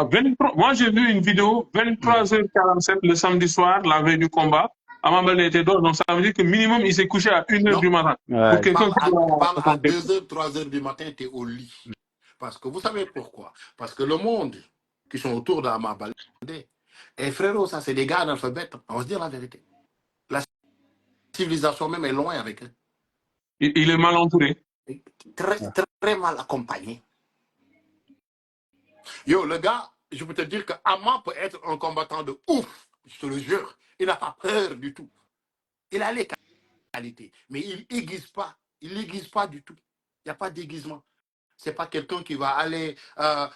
Moi, j'ai vu une vidéo, 23h47 le samedi soir, la veille du combat. Ama Baldé était dehors, donc ça veut dire que minimum, il s'est couché à 1h du matin. Pour quelqu'un parle à 2h, 3h du matin, tu es au lit. Parce que vous savez pourquoi? Parce que le monde qui sont autour d'Ama Baldé, et frérot, ça, c'est des gars analphabètes. On va se dire la vérité. La civilisation même est loin avec eux. Il est mal entouré. Très mal accompagné. Yo, le gars, je peux te dire que Ama peut être un combattant de ouf, je te le jure. Il n'a pas peur du tout. Il a les qualités, mais il n'aiguise pas. Il n'aiguise pas du tout. Il n'y a pas d'aiguisement. Ce n'est pas quelqu'un qui va aller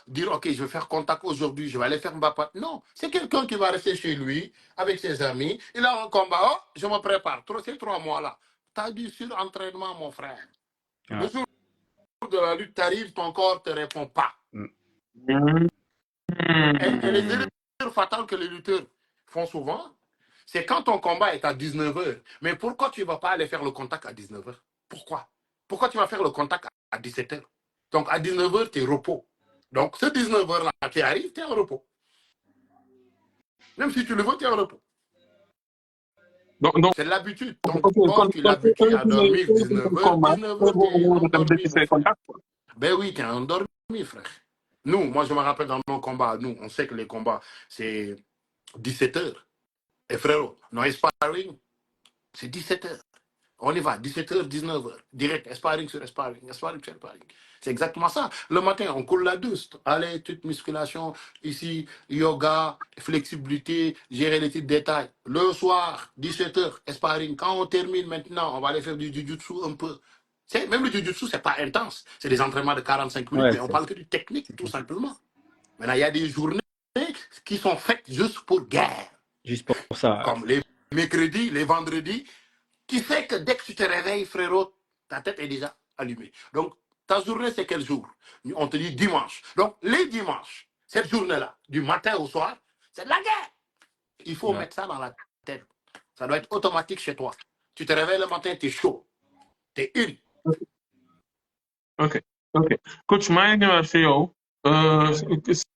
dire, OK, je vais faire contact aujourd'hui, je vais aller faire Mbappé. Non, c'est quelqu'un qui va rester chez lui, avec ses amis. Il a un combat, oh, je me prépare. Ces 3 mois-là, tu as du surentraînement, mon frère. Le jour de la lutte t'arrive, ton corps ne te répond pas. Et les erreurs fatales que les lutteurs font souvent, c'est quand ton combat est à 19h. Mais pourquoi tu ne vas pas aller faire le contact à 19h? Pourquoi? Pourquoi tu vas faire le contact à 17h? Donc à 19h, tu es repos. Donc ce 19h-là qui arrive, tu es en repos. Même si tu le veux, tu es en repos. C'est l'habitude. Ton corps, tu l'habitues à dormir 19h. 19h, tu es endormi. Ben oui, tu es endormi, frère. Nous, moi, je me rappelle dans nos combats, nous, on sait que les combats, c'est 17 heures. Et frérot, nos sparring, c'est 17 heures. On y va, 17h, 19h, direct, sparring sur sparring, sparring sur sparring. C'est exactement ça. Le matin, on coule la douce. Allez, toute musculation, ici, yoga, flexibilité, gérer les petits détails. Le soir, 17h, sparring. Quand on termine maintenant, on va aller faire du jiu-jitsu un peu. Même le jiu-jitsu, c'est pas intense. C'est des entraînements de 45 minutes, Ouais, mais on parle que de technique, c'est tout tout. simplement. Maintenant, il y a des journées qui sont faites juste pour guerre. Juste pour ça. Comme les mercredis, les vendredis, qui fait que dès que tu te réveilles, frérot, ta tête est déjà allumée. Donc, ta journée, c'est quel jour? On te dit dimanche. Donc, les dimanches, cette journée-là, du matin au soir, c'est de la guerre. Il faut Ouais. mettre ça dans la tête. Ça doit être automatique chez toi. Tu te réveilles le matin, tu es chaud. Tu es une. Ok, ok. Coach, maa ngi ñëwaat fi yow.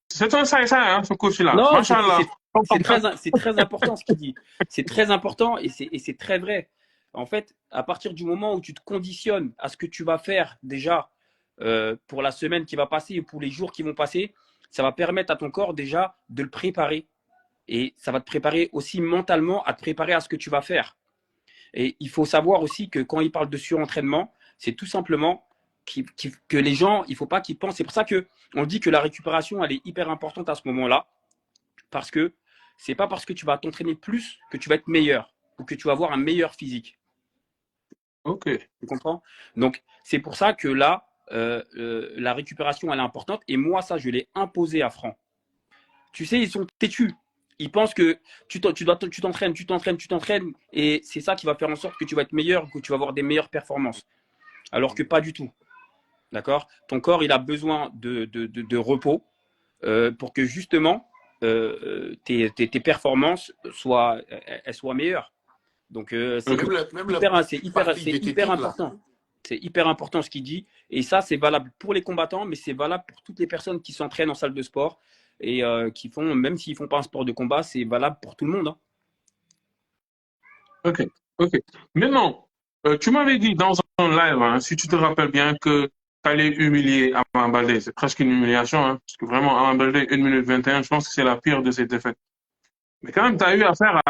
C'est un saay-saay, hein, ce coach-là. Non, Machallah. c'est très important ce qu'il dit. C'est très important et c'est très vrai. En fait, à partir du moment où tu te conditionnes à ce que tu vas faire déjà pour la semaine qui va passer et pour les jours qui vont passer, ça va permettre à ton corps déjà de le préparer. Et ça va te préparer aussi mentalement à te préparer à ce que tu vas faire. Et il faut savoir aussi que quand il parle de surentraînement, c'est tout simplement que les gens, il ne faut pas qu'ils pensent. C'est pour ça qu'on dit que la récupération, elle est hyper importante à ce moment-là. Parce que c'est pas parce que tu vas t'entraîner plus que tu vas être meilleur ou que tu vas avoir un meilleur physique. Ok. Tu comprends? Donc, c'est pour ça que là, la récupération, elle est importante. Et moi, ça, je l'ai imposé à Franck. Tu sais, ils sont têtus. Ils pensent que tu t'entraînes, et c'est ça qui va faire en sorte que tu vas être meilleur, que tu vas avoir des meilleures performances. Alors que pas du tout. D'accord? Ton corps, il a besoin de repos pour que justement tes performances elles soient meilleures. Donc, c'est Ok. Même la partie hyper diététique, là. important. C'est hyper important ce qu'il dit. Et ça, c'est valable pour les combattants, mais c'est valable pour toutes les personnes qui s'entraînent en salle de sport et qui font, même s'ils ne font pas un sport de combat, c'est valable pour tout le monde. Hein. Ok. Ok. Maintenant, tu m'avais dit dans un live, hein, si tu te rappelles bien, que tu allais humilier Ama Baldé. C'est presque une humiliation, hein, parce que vraiment, Ama Baldé, 1 minute 21, je pense que c'est la pire de ses défaites. Mais quand même, tu as eu affaire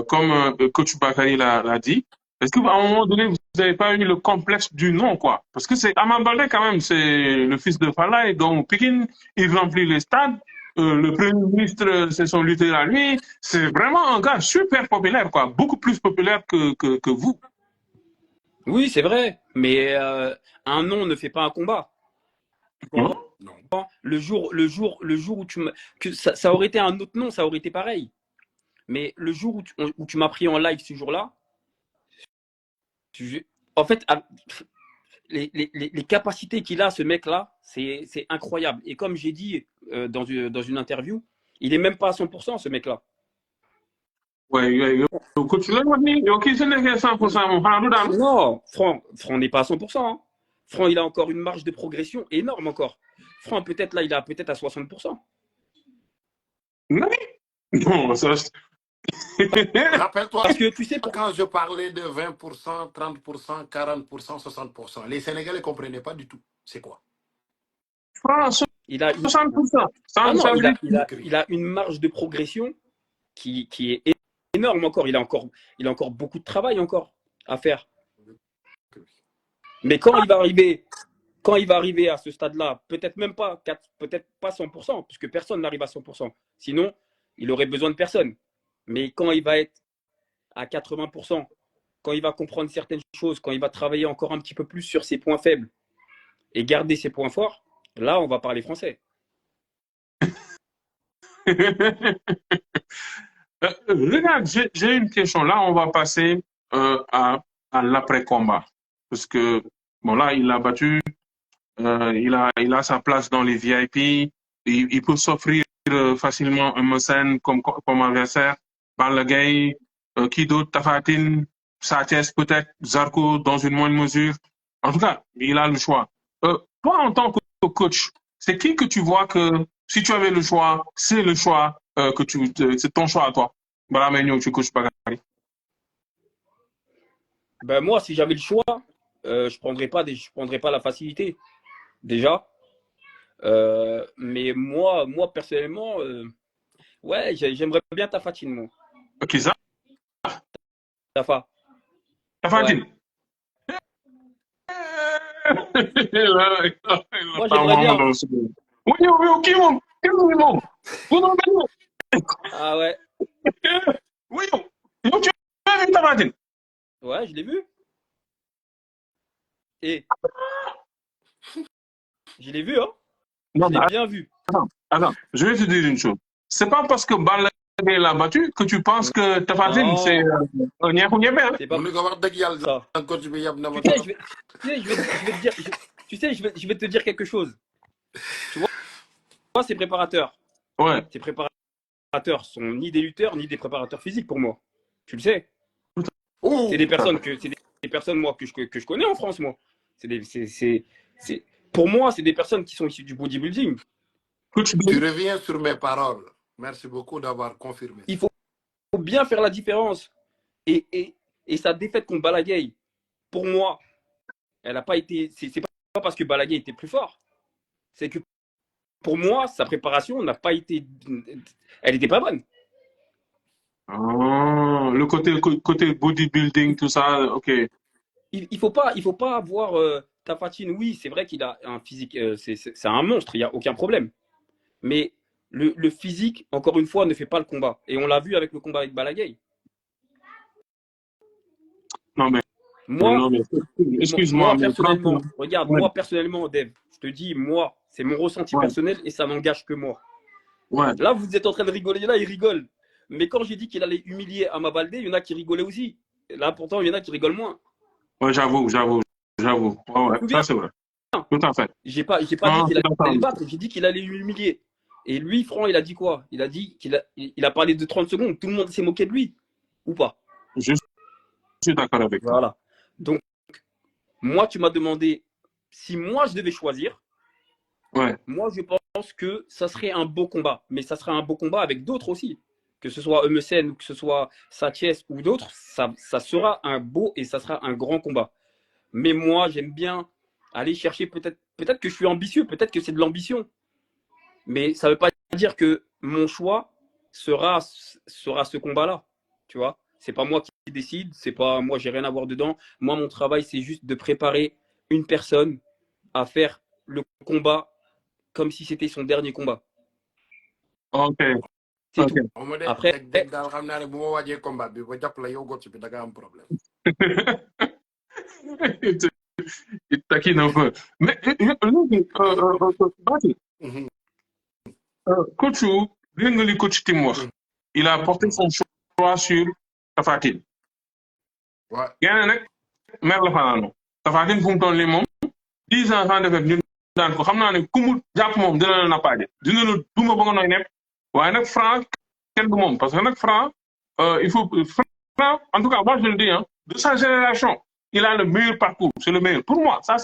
comme coach Bakary l'a dit. Est-ce qu'à un moment donné, vous n'avez pas eu le complexe du nom, quoi? Parce que c'est Ama Baldé, quand même, c'est le fils de Falaye, donc Pikine, il remplit les stades. Le premier ministre, c'est son lutteur à lui. C'est vraiment un gars super populaire, quoi. Beaucoup plus populaire que vous. Oui, c'est vrai, mais un nom ne fait pas un combat. Tu Hein? comprends? Non. Le jour où ça aurait été un autre nom, ça aurait été pareil. Mais le jour où tu m'as pris en live ce jour-là, en fait, les capacités qu'il a, ce mec-là, c'est incroyable. Et comme j'ai dit dans une interview, il est même pas à 100%, ce mec-là. Ouais, ouais, coach, là, ok, ce n'est que 100%, mon frère, nous, dans- Non, Franck n'est pas à 100%. Hein. Franck, il a encore une marge de progression énorme encore. Franck, peut-être là, il a peut-être à 60%. Non, non, ça, Rappelle-toi, Parce que tu sais, quand je parlais de 20%, 30%, 40%, 60%, les Sénégalais ne comprenaient pas du tout. C'est quoi? France, il a une, 60%. ah non, Ça veut dire il a une marge de progression qui est énorme encore. Il a encore beaucoup de travail encore à faire. Mais quand il va arriver à ce stade-là, peut-être pas 100%, puisque personne n'arrive à 100%. Sinon, il aurait besoin de personne. Mais quand il va être à 80%, quand il va comprendre certaines choses, quand il va travailler encore un petit peu plus sur ses points faibles et garder ses points forts, là, on va parler français. Regarde, j'ai une question. Là, on va passer à l'après-combat. Parce que, bon, là, il a battu, il a sa place dans les VIP. Il peut s'offrir facilement un Messen comme adversaire. Balla Gaye, qui d'autre? Tapha Tine, Sathies peut-être, Zarco dans une moindre mesure. En tout cas, il a le choix. Toi, en tant que coach, c'est qui que tu vois que si tu avais le choix, c'est le choix c'est ton choix à toi. Voilà, mais tu coaches pas. Ben moi, si j'avais le choix, je prendrais pas la facilité. Déjà, Mais moi personnellement, ouais, j'aimerais bien Tafatine, moi. Ok, ça, Tafa. Ouais. Tafatine. Moi, j'aimerais bien. Oui, oui, qui mon? Qui mon? Vous m'en Ah ouais. Oui, tu as vu Tafatine? Ouais, je l'ai vu. Et je l'ai vu, hein. Non, Je mais l'ai bien vu. attends, je vais te dire une chose. C'est pas parce que Balla Gaye l'a battu que tu penses que Tafatine, c'est Non, un ñeexu ñebe, hein? c'est pas mu ne ko wax dëgg yàlla ça. sax coach bi yab na ma Tu sais, trop. je vais te dire, tu sais, je vais te dire quelque chose. Tu vois, ces préparateurs, Ouais, ces préparateurs sont ni des lutteurs, ni des préparateurs physiques pour moi. Tu le sais. C'est des Ouh, tout à personnes fait. que, c'est des personnes, moi, que je connais en France, moi. C'est des, c'est- pour moi, c'est des personnes qui sont issues du bodybuilding. Coach tu B, reviens sur mes paroles. Merci beaucoup d'avoir confirmé Il ça. faut bien faire la différence. Et sa défaite contre Balagay, pour moi, elle n'a pas été. C'est pas parce que Balagay était plus fort. C'est que pour moi, sa préparation n'a pas été. Elle n'était pas bonne. le côté bodybuilding, tout ça, ok. Il faut pas avoir Tafatine. Oui, c'est vrai qu'il a un physique. C'est un monstre, il n'y a aucun problème. Mais le physique, encore une fois, ne fait pas le combat. Et on l'a vu avec le combat avec Balagay. Non, mais, Moi, non, mais, excuse-moi, moi mais personnellement, franchement, regarde, ouais, moi personnellement, Dev, je te dis, moi, c'est mon ressenti ouais, personnel et ça n'engage que moi. ouais, Là, vous êtes en train de rigoler, là, il rigole. Mais quand j'ai dit qu'il allait humilier Amabaldé, il y en a qui rigolaient aussi. Et là, pourtant, il y en a qui rigolent moins. ouais, j'avoue. Ouais, Tu ouais, te ça souviens? c'est vrai. Tout à fait. J'ai pas dit Non, qu'il tout à allait le fait. battre, j'ai dit qu'il allait l'humilier. Et lui, Franc, il a dit quoi? Il a dit qu'il a parlé de 30 secondes. Tout le monde s'est moqué de lui. Ou pas? Je suis d'accord avec toi. Voilà. Donc, moi, tu m'as demandé si moi, je devais choisir. Ouais. Moi, je pense que ça serait un beau combat. Mais ça serait un beau combat avec d'autres aussi. Que ce soit Eumesen ou que ce soit Sanchez ou d'autres, ça sera un beau et ça sera un grand combat. Mais moi, j'aime bien aller chercher peut-être que je suis ambitieux, peut-être que c'est de l'ambition. Mais ça ne veut pas dire que mon choix sera ce combat-là. Tu vois, c'est pas moi qui décide, c'est pas moi, j'ai rien à voir dedans. Moi, mon travail, c'est juste de préparer une personne à faire le combat comme si c'était son dernier combat. Ok, C'est ok. tout. On me Après, dégg daal xam naa ne bu ma wàññee combat bi ba jàpp la yow coach bi da nga am problème. Il taquine un peu. Mais, Bati, Mhm, coach, dégg nga li coach Tim wax. mhm, Il a porté mhm. son choix sur Tapha Tine. Ouais. Gagné nag mer la fanaanoo. Tapha Tine fu mu toll nii moom 10 ans sans défaite ñun daan ko xam naa ne ku mu jàpp moom dina la nappaaje dina la duma ba nga nooy nepp waaye nag Franc kenn du moom parce que nag Franc il faut Franc en tout cas moi je le dis hein, de sa génération il a le meilleur parcours c'est le meilleur pour moi ça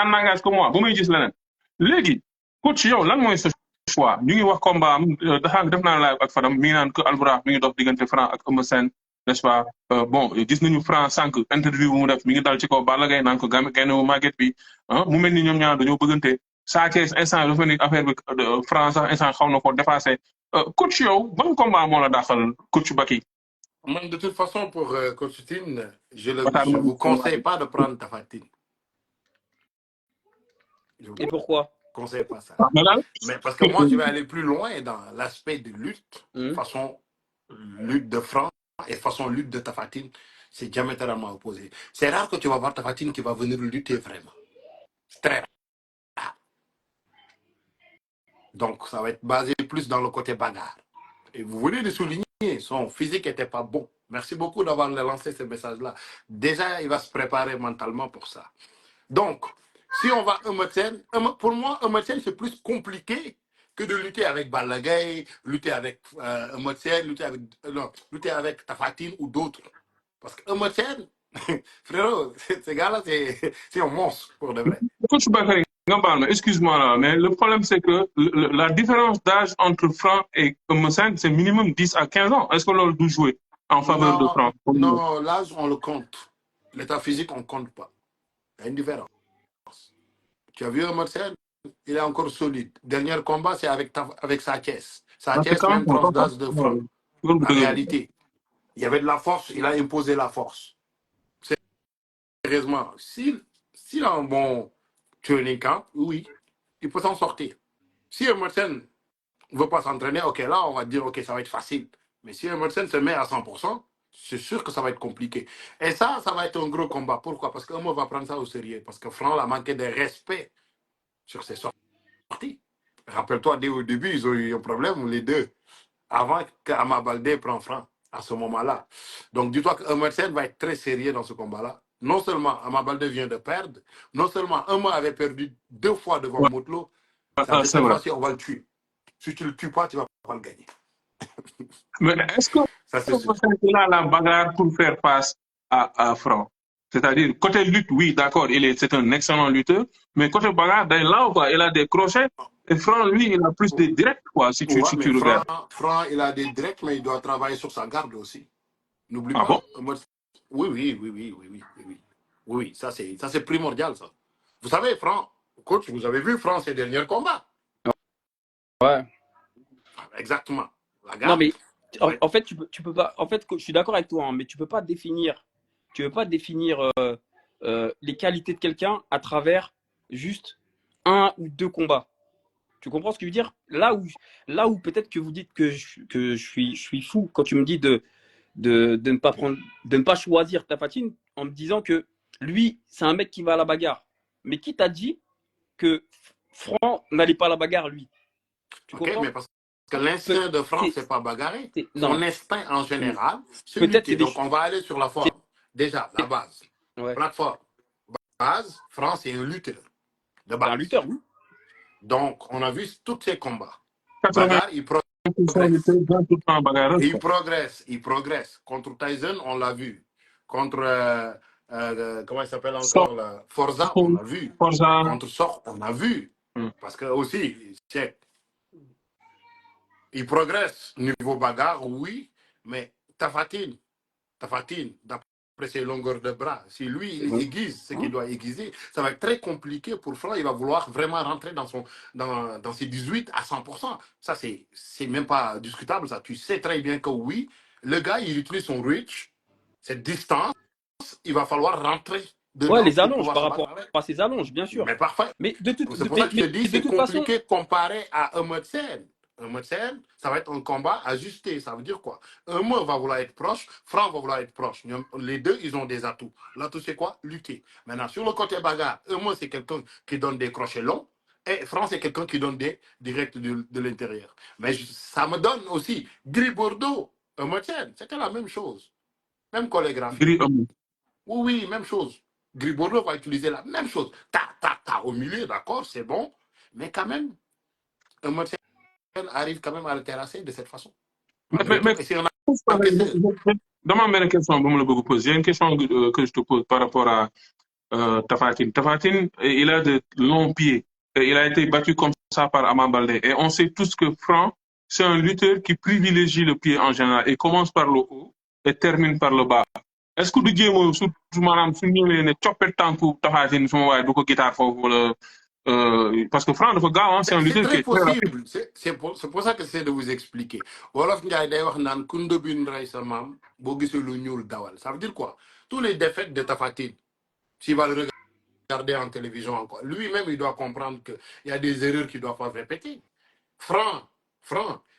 n'engage que moi ba may gis leneen léegi coach yow lan mooy sa choix ñu ngi wax combat am dafa def naa live ak Fadam mi ngi naan que Albourakh mi ngi dox diggante Franc ak Eumeu Sène n'est-ce pas bon gis nañu Franc sànq interview bu mu def mi ngi dal ci kaw Balla Gaye naan ko gaynde wu màgget bi ah mu mel ni ñoom ñaar dañoo bëggante Sa Thiès instant dafa ni affaire bi France sax instant xaw na ko dépassé coach yow ban combat moo la dàqal coach Baki Moi, de toute façon, pour coach Tine, Matar je Mbaye vous conseille pas de prendre Tafatine. Je vous et pourquoi? conseille pas ça. mais daal Mais parce que moi, je vais aller plus loin dans l'aspect de lutte, Hum. façon lutte de franc et façon lutte de Tafatine. C'est diamétralement opposé. C'est rare que tu vas voir Tafatine qui va venir lutter vraiment. C'est très rare. Donc, ça va être basé plus dans le côté bagarre. Et vous voulez le souligner, son physique n'était pas bon. Merci beaucoup d'avoir lancé ce message-là. Déjà, il va se préparer mentalement pour ça. Donc, si on va Eumeu Sène, pour moi, Eumeu Sène, c'est plus compliqué que de lutter avec Balla Gaye, lutter avec Eumeu Sène, lutter avec Tafatine ou d'autres. Parce que Eumeu Sène, frérot, ce gars-là, c'est un monstre pour de vrai. coach Bakary nga baal ma excuse-moi là mais le problème c'est que la différence d'âge entre Franc et Eumeu Sène c'est minimum 10 à 15 ans est-ce que loolu du jouer en faveur de Non, Franc non, l'âge, on le compte. L'état physique, on ne compte pas. Il y a une différence. Tu as vu Eumeu Sène? il est encore solide. Dernier combat, c'est avec Sathies. Ah, c'est Sathies, quand même même tranche d'âge de ouais. franc. La réalité. Il y avait de la force, il a imposé la force. Sérieusement, s'il a un bon training camp, oui, il peut s'en sortir. Si Emerson ne veut pas s'entraîner, ok, là, on va dire, ok, ça va être facile. Mais si Emerson se met à 100%, c'est sûr que ça va être compliqué. Et ça va être un gros combat. Pourquoi? Parce qu'Emo va prendre ça au sérieux. Parce que Franc a manqué de respect sur ses sorties. Rappelle-toi, dès au début, ils ont eu un problème, les deux, avant qu'Ama Baldé prenne Franc, à ce moment-là. Donc, dis-toi qu'Emerson va être très sérieux dans ce combat-là. Non seulement Ama Baldé vient de perdre, non seulement Ama avait perdu 2 fois devant Ouais, Motlo, ça veut dire c'est cette vrai. fois-ci, on va le tuer. Si tu ne le tues pas, tu ne vas pas le gagner. Mais est-ce que Ça, c'est sûr. il a la bagarre pour faire face à Franc? C'est-à-dire, côté lutte, oui, d'accord, c'est un excellent lutteur, mais côté bagarre, là, quoi, il a des crochets, et Franc, lui, il a plus de directs, quoi, si Ouais, tu mais regardes. Franc, il a des directs, mais il doit travailler sur sa garde aussi. N'oublie Ah bon? pas. Oui, oui, oui, oui, oui, oui, oui, oui. Oui, ça c'est primordial, ça. Vous savez, Franc, coach, vous avez vu Franc ses derniers combats. Ouais. Exactement. La Non, garde. mais Ouais. en fait, tu peux pas. En fait, je suis d'accord avec toi, hein, mais tu peux pas définir. Tu peux pas définir les qualités de quelqu'un à travers juste un ou deux combats. Tu comprends ce que je veux dire? Là où peut-être que vous dites que je suis fou quand tu me dis de ne pas prendre, de ne pas choisir Tafatine en me disant que lui, c'est un mec qui va à la bagarre. Mais qui t'a dit que Franc n'allait pas à la bagarre, lui? Tu OK, comprends? mais parce que l'instinct de Franc, C'est, c'est pas bagarrer. non, Son instinct en général, c'est peut-être lutter. c'est des. Donc, on va aller sur la forme. Déjà, la base. Ouais, Plateforme. Base, Franc, c'est un lutteur de c'est un base. lutteur, oui. Donc, on a vu tous ces combats. 80% Bagarre, il lutteur, progresse. 20% bagarreuse, Et quoi. il progresse. Contre Tyson, on l'a vu. Contre, comment il s'appelle Sort, encore là? Forza, on l'a vu. Forza. Contre Sort, on l'a vu. Parce que aussi, il progresse niveau bagarre, oui, mais Tafatine, d'après ses longueurs de bras, si lui, il aiguise ce qu'il doit aiguiser, ça va être très compliqué pour Franc. Il va vouloir vraiment rentrer dans ses 18 à 100%. Ça, c'est même pas discutable. Ça. Tu sais très bien que oui, le gars, il utilise son reach, cette distance, il va falloir rentrer Ouais, dedans les pour allonges pouvoir par se battre rapport avec. à ses allonges, bien sûr. Mais parfait. Mais C'est pour ça que je te dis, de c'est toute façon, compliqué comparé à un mode scène. Un mode scène, ça va être un combat ajusté. Ça veut dire quoi? Un mot va vouloir être proche, Franc va vouloir être proche. Les deux, ils ont des atouts. L'atout, c'est quoi? Lutter. Maintenant, sur le côté bagarre, un mot, c'est quelqu'un qui donne des crochets longs. Et Franc, c'est quelqu'un qui donne des directs de l'intérieur. Mais ça me donne aussi Gris Bordeaux, un mode scène. C'était la même chose. Même chorégraphie. Gris, Oui, oui, même chose. Griborlo va utiliser la même chose. Au milieu, d'accord, c'est bon. Mais quand même, un Martial arrive quand même à le terrasser de cette façon. Malgré tout. mais Et c'est un encaisseur. demande une question, vous me le poser. J'ai une question que je te pose par rapport à Tafatine. Tafatine, il a de longs pieds. Et il a été battu comme ça par Amabaldé. Et on sait tous que Franc, c'est un lutteur qui privilégie le pied en général. Il commence par le haut et termine par le bas. Est-ce que du jéem surtout maanaam su ñëwee ne coppet tànku Tafatine suma waaye du ko guitaar foofu wala parce que Franc dafa gaaw, c'est un C'est lutteur qui très est très rapide. possible. C'est pour ça que j'essaie de vous expliquer. Wolof Ndiaye day wax naan ku ndëbin rey sa maam boo gisee lu ñuul dawal. Ça veut dire quoi? Tous les défaites de Tafatine, s'il va le regarder en télévision encore, lui-même, il doit comprendre qu'il y a des erreurs qu'il ne doit pas répéter. Franc,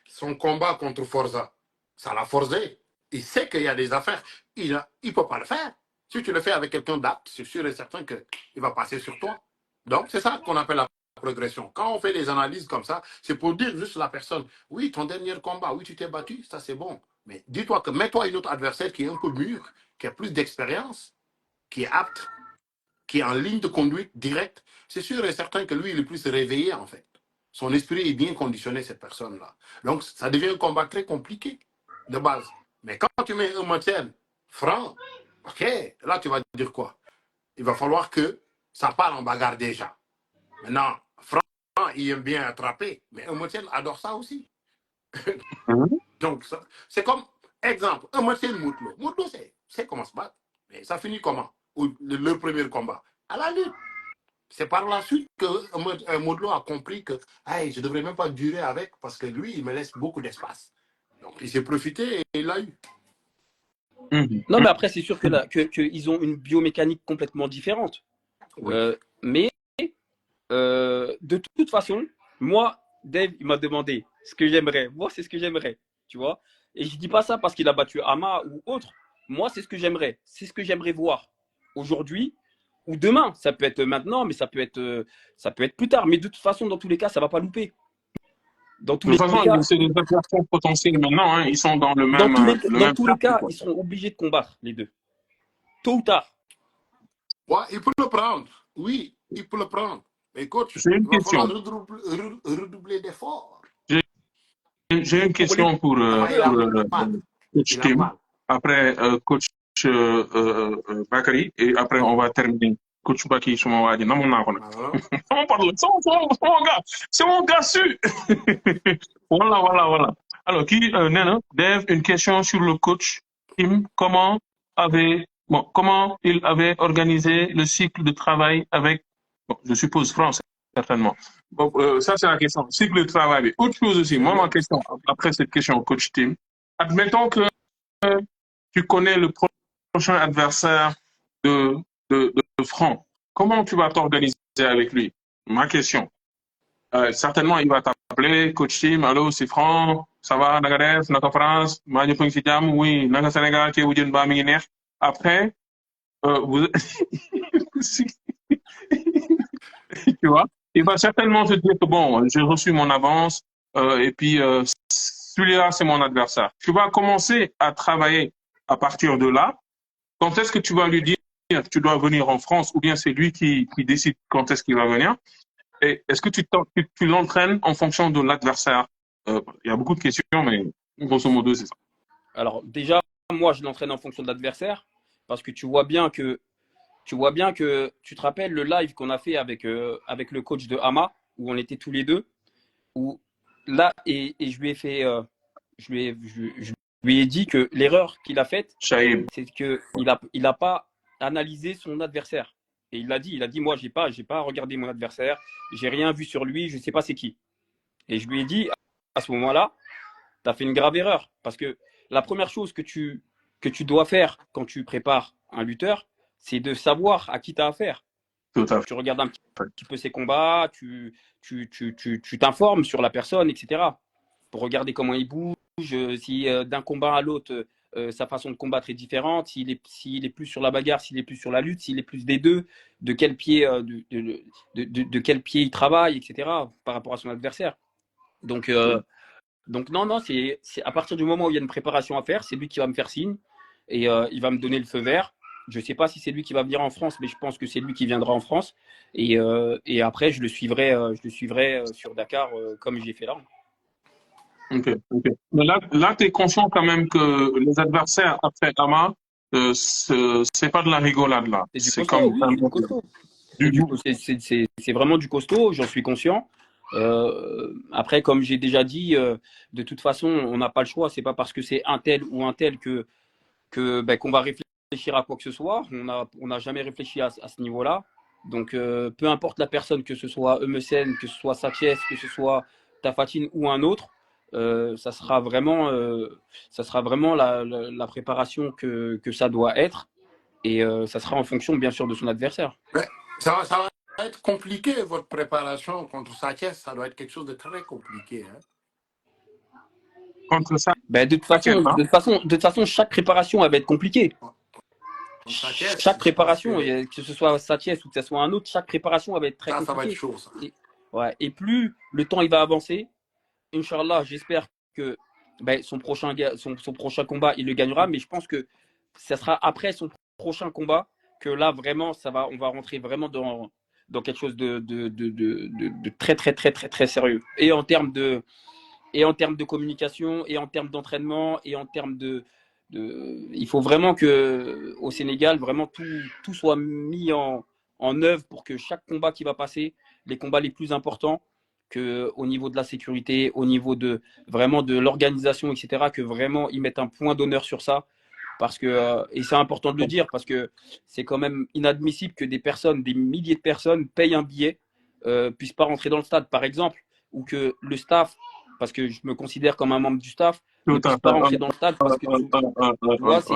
son combat contre Forza, ça l'a forcé. Il sait qu'il y a des affaires. Il ne peut pas le faire. Si tu le fais avec quelqu'un d'apte, c'est sûr et certain qu'il va passer sur toi. Donc, c'est ça qu'on appelle la progression. Quand on fait des analyses comme ça, c'est pour dire juste à la personne, oui, ton dernier combat, oui, tu t'es battu, ça c'est bon. Mais dis-toi que mets-toi une autre adversaire qui est un peu mûr, qui a plus d'expérience, qui est apte, qui est en ligne de conduite directe. C'est sûr et certain que lui, il est plus réveillé en fait. Son esprit est bien conditionné, cette personne-là. Donc, ça devient un combat très compliqué de base. Mais quand tu mets un Martial Franc, ok, là, tu vas dire quoi? Il va falloir que ça parte en bagarre déjà. Maintenant, Franc, il aime bien attraper, mais un Martial adore ça aussi. Donc, c'est comme, exemple, un Martial Moutlo. Moutlo, c'est comment se battre. Mais ça finit comment? Leur premier combat. À la lutte. C'est par la suite que Modou Lo a compris que hey, je ne devrais même pas durer avec parce que lui, il me laisse beaucoup d'espace. Donc, il s'est profité et il l'a eu. Non, mais après, c'est sûr qu'ils ont une biomécanique complètement différente. Oui. Mais de toute façon, moi, Dave, il m'a demandé ce que j'aimerais. Moi, c'est ce que j'aimerais, tu vois. Et je dis pas ça parce qu'il a battu Ama ou autre. Moi, c'est ce que j'aimerais. C'est ce que j'aimerais voir aujourd'hui ou demain. Ça peut être maintenant, mais ça peut être plus tard. Mais de toute façon, dans tous les cas, ça va pas louper. Dans tous De toute les façon, cas, c'est des adversaires potentiels maintenant. Hein. Ils sont dans le dans même, tous les, le dans même tous les cercle, cas, quoi. ils seront obligés de combattre les deux. Tôt ou tard. Ouais, il peut le prendre. Oui, il peut le prendre. Mais coach, J'ai une il va falloir question. redoubler d'efforts. J'ai une Pour les question pour, Ama, il a mal. coach Il a Tim. mal. Après, coach Bakary. Et après, on va terminer. Coach Baki, je m'en vais dire. Non, mon nom, on parle. C'est mon gars. C'est mon gars su. Voilà. Alors, Nena, Dave, une question sur le coach Tim. Comment il avait organisé le cycle de travail avec, bon, je suppose, France, certainement. Bon, ça, c'est la question. Cycle de travail. Autre chose aussi. Moi, ma question, après cette question, coach Tim, admettons que tu connais le prochain adversaire de, de Franck. Comment tu vas t'organiser avec lui? Ma question. Certainement, il va t'appeler, coach Tim, allô, c'est Franck, ça va, Nagadef, Naka France, Manu Pungsidjam, oui, Naka Sénégal, qui est Ba Minginer. Après, vous, tu vois, il va certainement te dire que bon, j'ai reçu mon avance, et puis celui-là, c'est mon adversaire. Tu vas commencer à travailler à partir de là. Quand est-ce que tu vas lui dire tu dois venir en France ou bien c'est lui qui décide quand est-ce qu'il va venir? Et est-ce que tu l'entraînes en fonction de l'adversaire? Il y a beaucoup de questions, mais grosso modo, c'est ça. Alors déjà, moi, je l'entraîne en fonction de l'adversaire parce que tu vois bien que tu te rappelles le live qu'on a fait avec le coach de Hama où on était tous les deux où là et je lui ai fait je lui ai dit que l'erreur qu'il a faite Shaib. c'est que il a pas analysé son adversaire et il a dit moi j'ai pas regardé mon adversaire, j'ai rien vu sur lui, je sais pas c'est qui. Et je lui ai dit à ce moment-là, tu as fait une grave erreur parce que la première chose que tu dois faire quand tu prépares un lutteur, c'est de savoir à qui tu as affaire. Tout à fait. Tu regardes un petit peu ses combats, tu t'informes sur la personne, etc. Pour regarder comment il bouge, si d'un combat à l'autre, sa façon de combattre est différente, s'il est plus sur la bagarre, s'il est plus sur la lutte, s'il est plus des deux, de quel pied, de quel pied il travaille, etc. par rapport à son adversaire. Donc non, c'est à partir du moment où il y a une préparation à faire, c'est lui qui va me faire signe et il va me donner le feu vert. Je ne sais pas si c'est lui qui va venir en France, mais je pense que c'est lui qui viendra en France. Et après, je le suivrai sur Dakar comme j'ai fait là. Ok. Mais là tu es conscient quand même que les adversaires après Ama, c'est pas de la rigolade là. C'est du C'est costaud, comme oui, c'est du costaud. C'est vraiment du costaud, j'en suis conscient. Après, comme j'ai déjà dit, de toute façon, on n'a pas le choix. C'est pas parce que c'est un tel ou un tel qu'on va réfléchir à quoi que ce soit. On n'a jamais réfléchi à ce niveau-là. Donc, peu importe la personne, que ce soit Eumesen, que ce soit Satchies, que ce soit Tafatine ou un autre, ça sera vraiment la préparation que ça doit être. Et ça sera en fonction, bien sûr, de son adversaire. Mais ça va être compliqué, votre préparation contre Satchies. Ça doit être quelque chose de très compliqué. Hein? contre ça. Ben, de toute façon, chaque préparation elle va être compliquée. Chaque préparation, que ce soit Satchies ou que ce soit un autre, chaque préparation elle va être très compliquée. Ça va être chaud, ça. Et plus le temps il va avancer, Inch'Allah, j'espère que son prochain combat, il le gagnera. Mais je pense que ça sera après son prochain combat que là, vraiment, on va rentrer vraiment dans quelque chose de très, très, très, très, très sérieux. Et en termes de communication, et en termes d'entraînement, et en termes il faut vraiment que au Sénégal, vraiment tout soit mis en œuvre pour que chaque combat qui va passer, les combats les plus importants, que au niveau de la sécurité, au niveau de vraiment de l'organisation, etc., que vraiment ils mettent un point d'honneur sur ça Parce que, et c'est important de le dire, parce que c'est quand même inadmissible que des personnes, des milliers de personnes payent un billet, puissent pas rentrer dans le stade, par exemple, ou que le staff, parce que je me considère comme un membre du staff, ne Tout à puisse fait. pas rentrer dans le stade parce que tu vois, c'est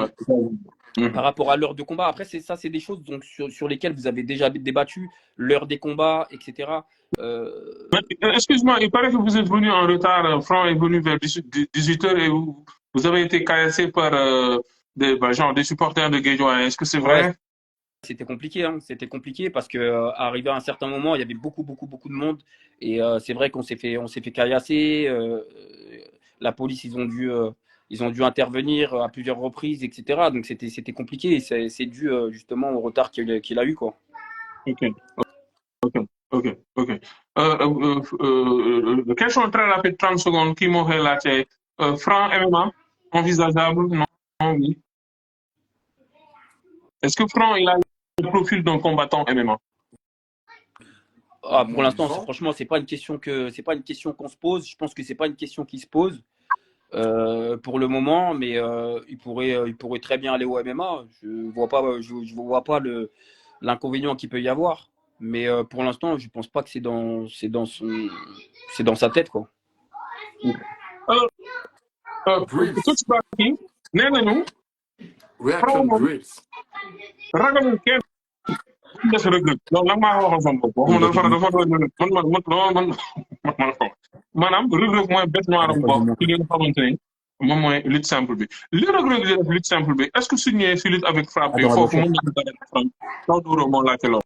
Mhm. par rapport à l'heure de combat. Après, ça, c'est des choses donc, sur lesquelles vous avez déjà débattu, l'heure des combats, etc. Excuse-moi, il paraît que vous êtes venu en retard. Franc est venu vers 18 heures et vous avez été caillassé par genre, des supporters de Guédiawaye. Est-ce que c'est Ouais, vrai? c'était compliqué, hein. C'était compliqué parce que arrivé à un certain moment, il y avait beaucoup de monde et c'est vrai qu'on s'est fait caillasser. La police, ils ont dû intervenir à plusieurs reprises, etc. Donc c'était compliqué et c'est dû justement au retard qu'il a eu, quoi. Ok, ok, ok, ok. Question très rapide, 30 secondes. Qui m'aurait laté? Franc MMA, envisageable? Non, non, oui. Est-ce que Franc, il a le profil d'un combattant MMA? Ah, pour Moi, l'instant, disons, franchement, c'est pas une question qu'on se pose. Je pense que c'est pas une question qui se pose pour le moment, mais il pourrait très bien aller au MMA. Je vois pas l'inconvénient qu'il peut y avoir. Mais pour l'instant, je pense pas que c'est dans sa tête, quoi. Alors, Grills, coach Barky, nee nañu Franc reaction moom grills. ragalul kenn bu des rëg-rëg loolu nag maa ko waxal sama bopp waxuma dafa doon man ko maanaam rëg-rëg mooy bête noire am bopp ci li nga xamante ni moom mooy lutte simple bi li rëg-rëg di def lutte simple bi est-ce que su ñëwee si lutte avec frappe bi foofu mën na dara Franc taw duuro moo laajte loolu.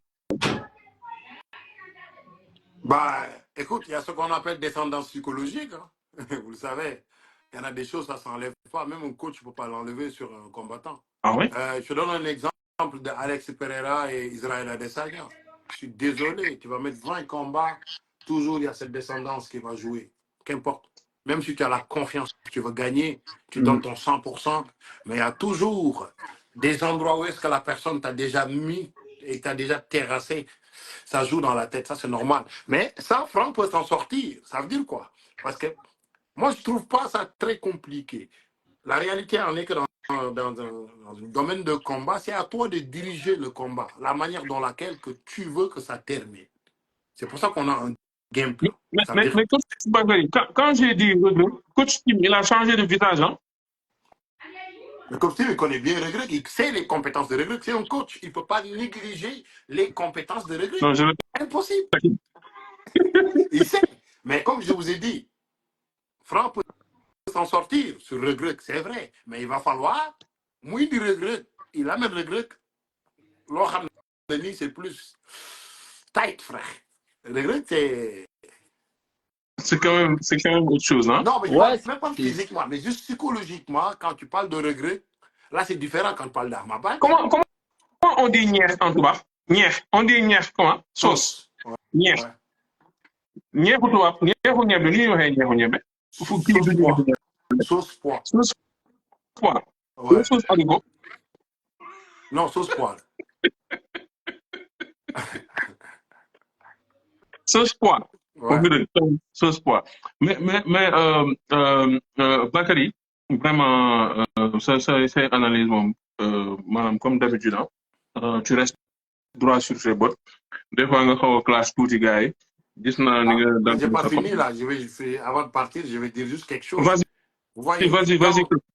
Bah, écoute, il y a ce qu'on appelle descendance psychologique, hein. Vous le savez. Il y en a des choses, ça ne s'enlève pas. Même un coach ne peut pas l'enlever sur un combattant. Ah oui? Je te donne un exemple d'Alex Pereira et Israël Adesanya. Je suis désolé, tu vas mettre 20 combats, toujours il y a cette descendance qui va jouer. Qu'importe. Même si tu as la confiance, tu veux gagner, tu donnes ton 100%, mais il y a toujours des endroits où est-ce que la personne t'a déjà mis et t'a déjà terrassé. Ça joue dans la tête, ça c'est normal. Mais ça, Franck peut s'en sortir. Ça veut dire quoi? Parce que moi, je ne trouve pas ça très compliqué. La réalité en est que dans un domaine de combat, c'est à toi de diriger le combat, la manière dans laquelle que tu veux que ça termine. C'est pour ça qu'on a un game plan. Ça veut dire, Mais coach Bakary, quand j'ai dit rëg-rëg, coach Tim, il a changé de visage, hein? le coach, il connaît bien Regret, il sait les compétences de Regret. C'est un coach, il ne peut pas négliger les compétences de Regret. Non, je le Impossible. Il sait. Mais comme je vous ai dit, Franck peut s'en sortir sur Regret, c'est vrai. Mais il va falloir, moi, il dit Regret, il amène Regret. L'autre, c'est plus tight, frère. Regret, c'est. c'est quand même autre chose, hein? Non, mais je Ouais, parle même pas physiquement, mais juste psychologiquement, quand tu parles de regret, là, c'est différent quand tu parles d'Armaban. Comment on dit ñeex en tubaab? Ñeex. On dit ñeex comment? Sauce. Ouais. Ñeex. Ouais. Ñeexu tubaab, ñeexu ñebe, nu ñuy waxee ñeexu ñebe? Fu kii du Sauce ñeexu poids. ñebe. Sauce poids. Sauce poire. Ouais. Sauce haricot. Non, sauce poire. Sauce poire. Ouais. Sauce poire. Mais Bakary, vraiment, c'est analyse moom, maanaam comme d'habitude, hein, tu restes droit sur ses bottes. Des fois nga xaw a classe tuuti gars yi. Gis naa ni nga Mais j'ai daan pas sa fini là. Avant de partir, je vais dire juste quelque chose. Vas-y, Vous voyez, vas-y.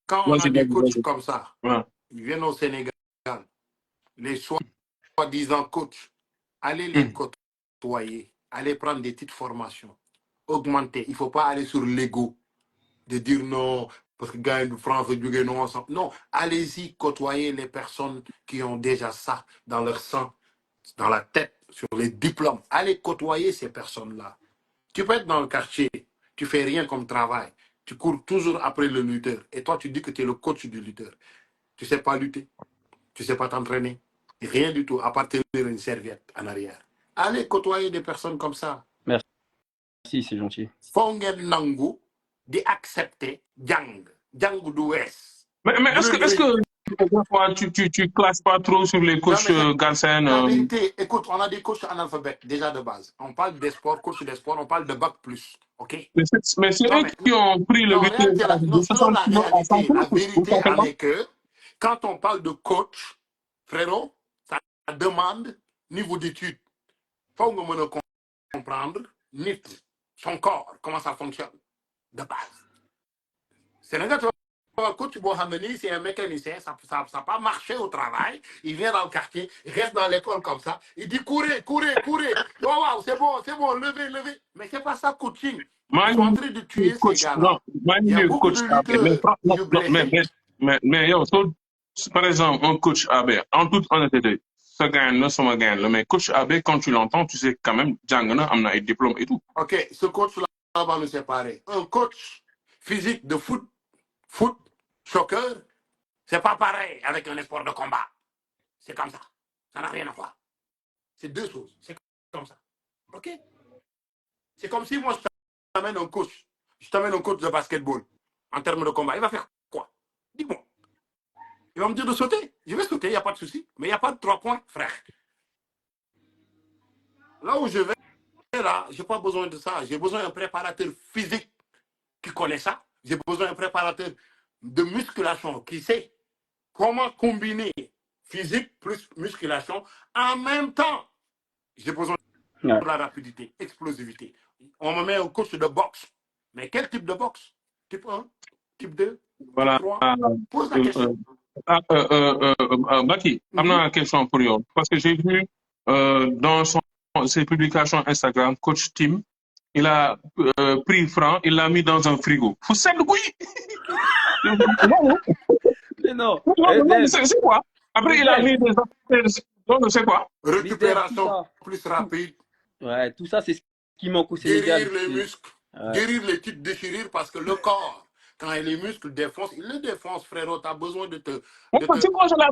quand on a des coachs Vas-y. comme ça, Ouais. ils viennent au Sénégal, les soi-disant coachs, allez les côtoyer, allez prendre des petites formations, augmenter. Il ne faut pas aller sur l'ego, de dire non, parce que gars de France veut jouer non ensemble. Non, allez-y côtoyer les personnes qui ont déjà ça dans leur sang, dans la tête, sur les diplômes. Allez côtoyer ces personnes-là. Tu peux être dans le quartier, tu fais rien comme travail, tu cours toujours après le lutteur. Et toi, tu dis que tu es le coach du lutteur. Tu ne sais pas lutter, tu ne sais pas t'entraîner. Rien du tout, à part tenir une serviette en arrière. Allez côtoyer des personnes comme ça. Si, c'est gentil. Fongen nangu di accepter jang du west. Mais est-ce que des fois, tu classes pas trop sur les coachs Galsen? La vérité, écoute, on a des coachs analphabètes déjà de base. On parle des sports, coach des sports, on parle de bac plus. OK? Mais c'est eux qui ont pris le non, virtuel de non, 60 la kilos à 100 réalité, la kilos. vérité en est que Quand on parle de coach, frérot, ça demande niveau d'étude. Faut que nous comprendre nit, son corps, comment ça fonctionne de base. C'est un gars, tu vois, un coach, c'est un mécanicien, ça n'a pas marché au travail. Il vient dans le quartier, il reste dans l'école comme ça. Il dit courez, courez, courez. Oh, wow, c'est bon, levez, levez. Mais c'est pas ça, coaching. Ils sont en train de tuer ces coach, non, gars-là. Il y a beaucoup de lutteurs non, qui blessés. mais yo, par exemple, un coach AB, en toute honnêteté, ce gars-là, c'est gars, mais coach AB, quand tu l'entends, tu sais quand même, Djangana, a un diplôme et tout. Ok, ce coach-là va nous séparer. Un coach physique de foot, soccer, c'est pas pareil avec un sport de combat. C'est comme ça. Ça n'a rien à voir. C'est deux choses. C'est comme ça. Ok? C'est comme si moi, je t'amène un coach. Je t'amène un coach de basketball en termes de combat. Il va faire quoi? Dis-moi. Il va me dire de sauter. Je vais sauter, il n'y a pas de souci. Mais il n'y a pas de 3 points, frère. Là où je vais, là, je n'ai pas besoin de ça. J'ai besoin d'un préparateur physique qui connaît ça. J'ai besoin d'un préparateur de musculation qui sait comment combiner physique plus musculation en même temps. J'ai besoin de la rapidité, explosivité. On me met un coach de boxe. Mais quel type de boxe? Type 1, type 2, Voilà. type 3? Pose la question. Baki, j'ai une question pour vous. Parce que j'ai vu dans ses publications Instagram, coach Tim, il a pris franc, il l'a mis dans un frigo. Vous savez le Mais non. C'est quoi? Après, il a mis des affaires. Donc, c'est quoi? Récupération plus rapide. Ouais, tout ça, c'est ce qui manque au Sénégal. Guérir les muscles, guérir les petites déchirures parce que le corps, quand les muscles défoncent, il le défonce, frérot. Tu as besoin de te. C'est quoi, je l'ai